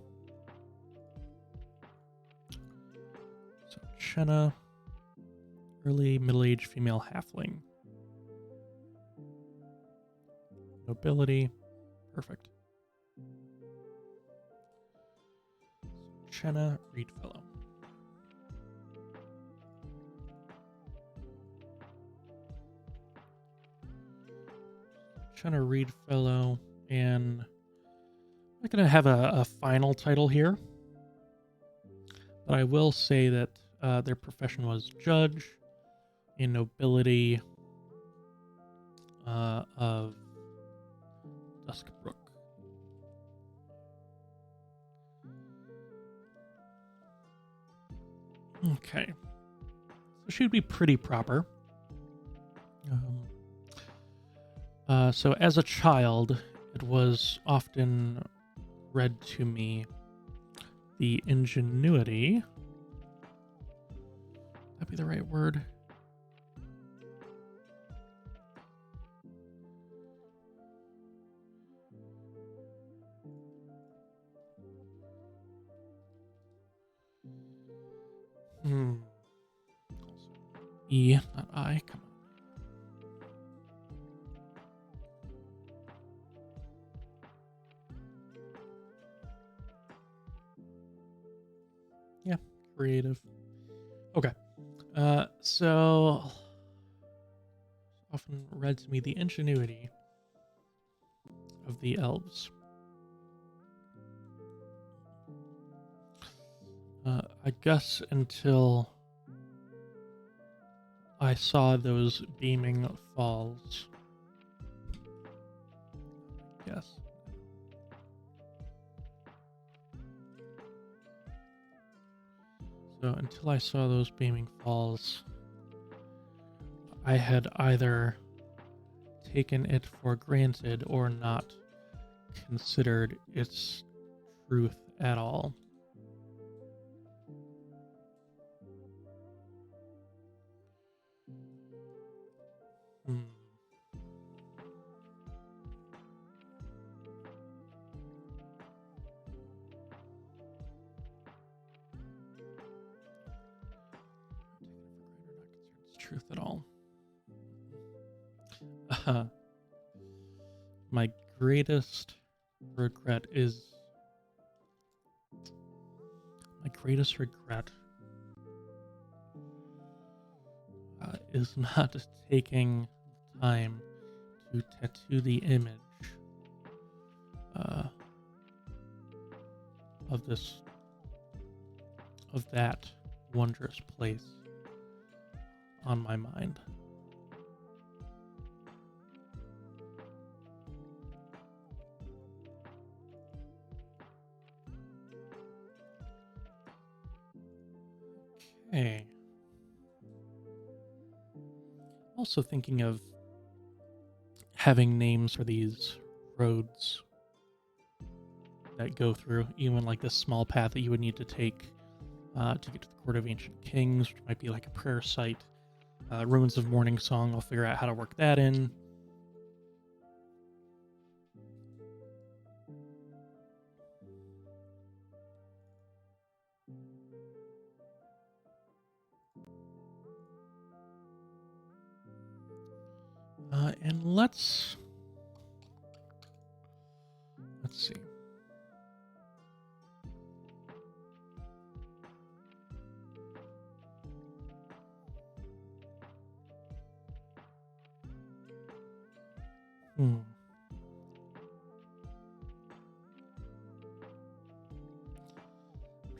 So Chenna, early middle-aged female halfling. Nobility, perfect. Chenna Reedfellow. Chenna Reedfellow, and I'm not going to have a final title here, but I will say that their profession was judge in nobility of Duskbrook. Okay, so she would be pretty proper. So as a child, it was often read to me the ingenuity. Would that be the right word? E, not I. Come on. Yeah, creative. Okay. So often read to me the ingenuity of the elves. I guess until I saw those beaming falls. Yes. So until I saw those beaming falls, I had either taken it for granted or not considered its truth at all. Truth at all. My greatest regret is is not taking time to tattoo the image of that wondrous place on my mind. Okay. Also thinking of having names for these roads that go through, even like this small path that you would need to take to get to the Court of Ancient Kings, which might be like a prayer site. Ruins of Morning Song, I'll figure out how to work that in. And let's see. I'm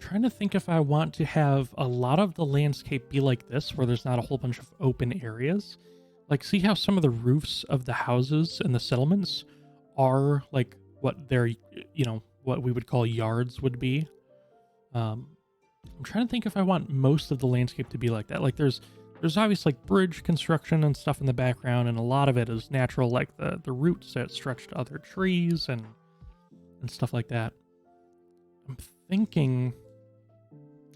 trying to think if I want to have a lot of the landscape be like this, where there's not a whole bunch of open areas. Like, see how some of the roofs of the houses and the settlements are like what their, what we would call yards would be. I'm trying to think if I want most of the landscape to be like that. Like, there's obviously like bridge construction and stuff in the background, and a lot of it is natural, like the roots that stretch to other trees and stuff like that. I'm thinking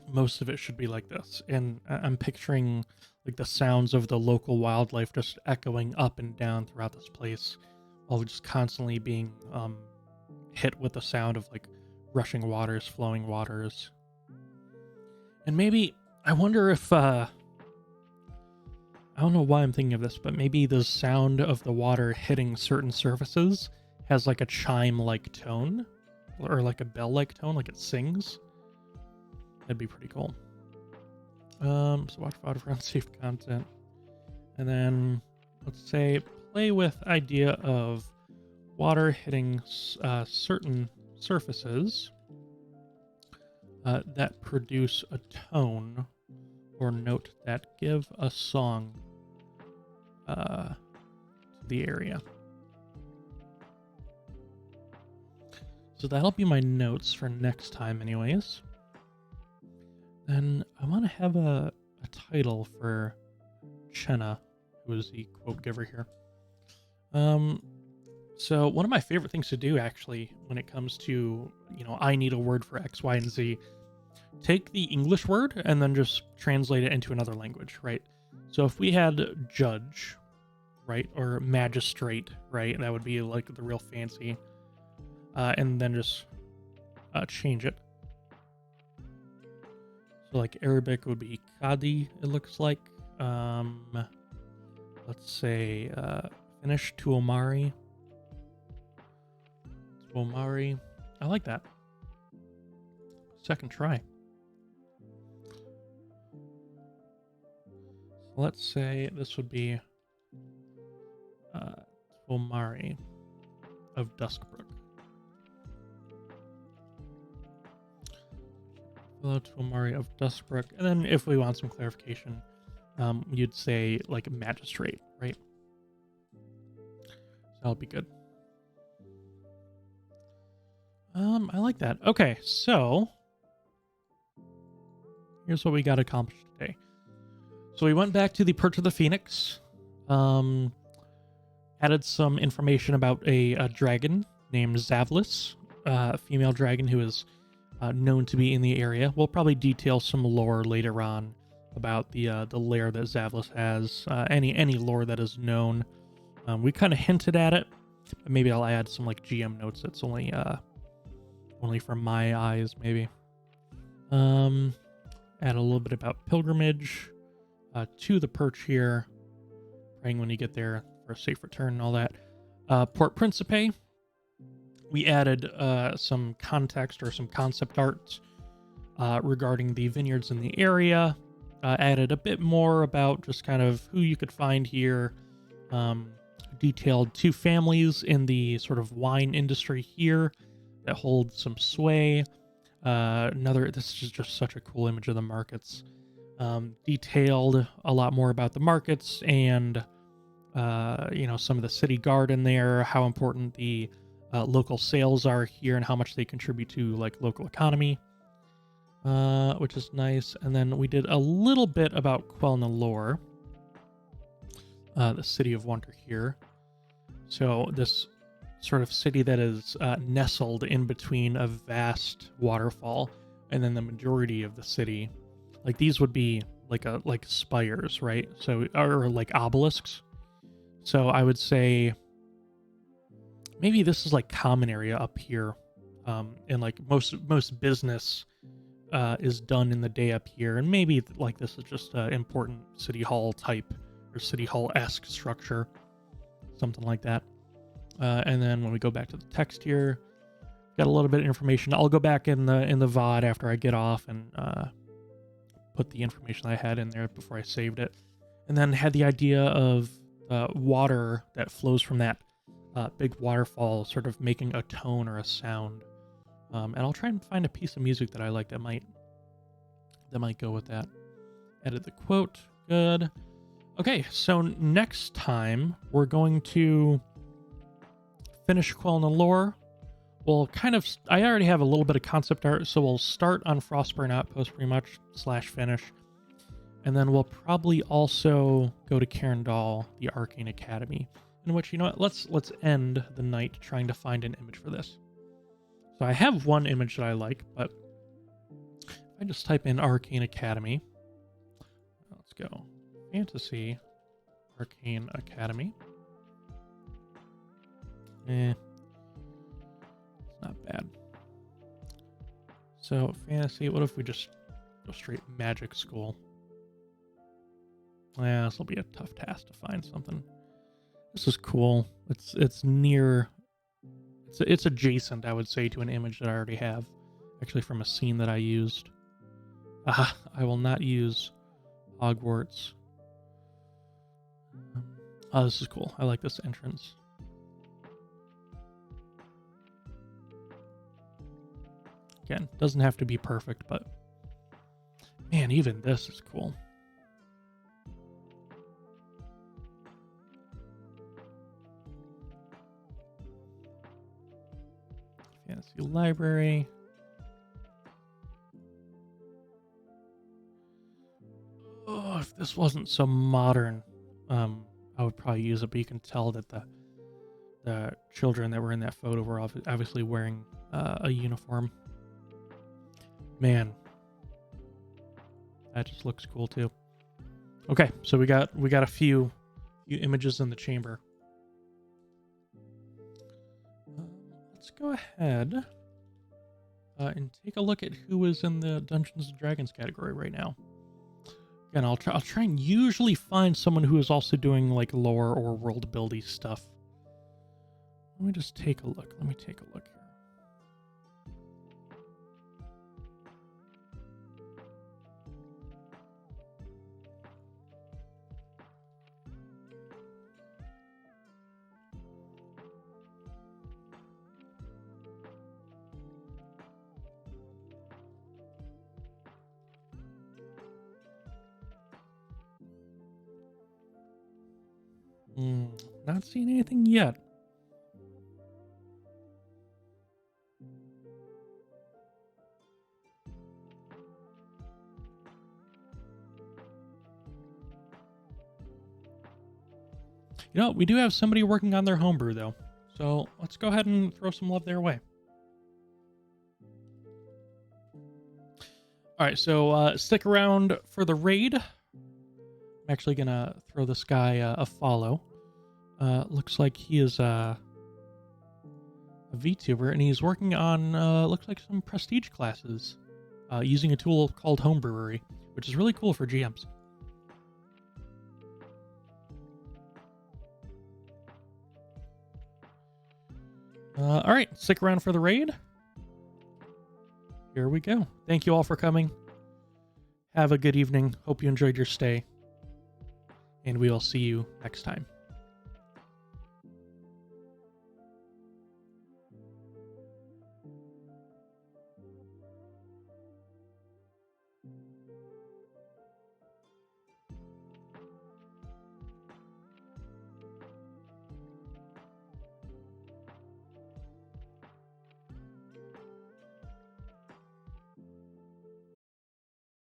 most of it should be like this, and I'm picturing like the sounds of the local wildlife just echoing up and down throughout this place, while just constantly being hit with the sound of like rushing waters, flowing waters. And maybe, I wonder if I don't know why I'm thinking of this, but maybe the sound of the water hitting certain surfaces has like a chime-like tone, or like a bell-like tone, like it sings. That'd be pretty cool. So watch out for unsafe content. And then, let's say, play with idea of water hitting certain surfaces that produce a tone or note that give a song to the area. So that'll be my notes for next time anyways. Then I want to have a title for Chenna, who is the quote giver here. So one of my favorite things to do, actually, when it comes to, I need a word for X, Y, and Z, take the English word and then just translate it into another language, right? So if we had judge, right, or magistrate, right, that would be like the real fancy, and then just change it. So like Arabic would be Qadi, it looks like. Let's say Finnish Tuomari. Tuomari. I like that. Second try. So let's say this would be Tuomari of Duskbrook. Hello, Tuomari of Duskbrook. And then if we want some clarification, you'd say like magistrate, right? So that'll be good. I like that. Okay, so here's what we got accomplished today. So we went back to the Perch of the Phoenix, added some information about a dragon named Zavlis, a female dragon who is known to be in the area. We'll probably detail some lore later on about the lair that Zavlis has, any lore that is known. We kind of hinted at it, but maybe I'll add some like GM notes that's only from my eyes, maybe. Add a little bit about pilgrimage to the perch here, praying when you get there for a safe return and all that. Port Principe, we added some context or some concept art regarding the vineyards in the area, added a bit more about just kind of who you could find here. Detailed 2 families in the sort of wine industry here that hold some sway. This is just such a cool image of the markets. Detailed a lot more about the markets and, some of the city guard in there, how important the local sales are here and how much they contribute to like local economy, which is nice. And then we did a little bit about Quelnalor, the city of wonder here. So this sort of city that is nestled in between a vast waterfall, and then the majority of the city, like these would be like spires, right? So, or like obelisks. So I would say maybe this is like common area up here, and like most business is done in the day up here, and maybe like this is just an important city hall type or city hall-esque structure, something like that. And then when we go back to the text here, got a little bit of information. I'll go back in the VOD after I get off and put the information I had in there before I saved it. And then had the idea of water that flows from that big waterfall sort of making a tone or a sound. And I'll try and find a piece of music that I like that might go with that. Edit the quote. Good. Okay, so next time we're going to finish Quelnalor. We'll I already have a little bit of concept art, so we'll start on Frostburn Outposts pretty much, /finish. And then we'll probably also go to Carindal, the Arcane Academy, in which, you know what, let's end the night trying to find an image for this. So I have one image that I like, but if I just type in Arcane Academy, let's go. Fantasy Arcane Academy. It's not bad. So fantasy, what if we just go straight magic school? Yeah, this will be a tough task to find something. This is cool. It's near. It's adjacent, I would say, to an image that I already have, actually from a scene that I used. I will not use Hogwarts. Oh, this is cool. I like this entrance. Again, doesn't have to be perfect, but man, even this is cool. Fantasy library. Oh, if this wasn't so modern, I would probably use it, but you can tell that the children that were in that photo were obviously wearing a uniform. Man, that just looks cool too. Okay, so we got a few images in the chamber. Let's go ahead and take a look at who is in the Dungeons and Dragons category right now. Again, I'll try and usually find someone who is also doing like lore or world building stuff. Let me just take a look. Let me take a look here. Not seeing anything yet. You know, we do have somebody working on their homebrew though. So let's go ahead and throw some love their way. All right, so stick around for the raid. I'm actually gonna throw this guy a follow. Looks like he is a VTuber, and he's working on looks like some prestige classes using a tool called Homebrewery, which is really cool for GMs. All right, stick around for the raid. Here we go. Thank you all for coming. Have a good evening. Hope you enjoyed your stay. And we will see you next time.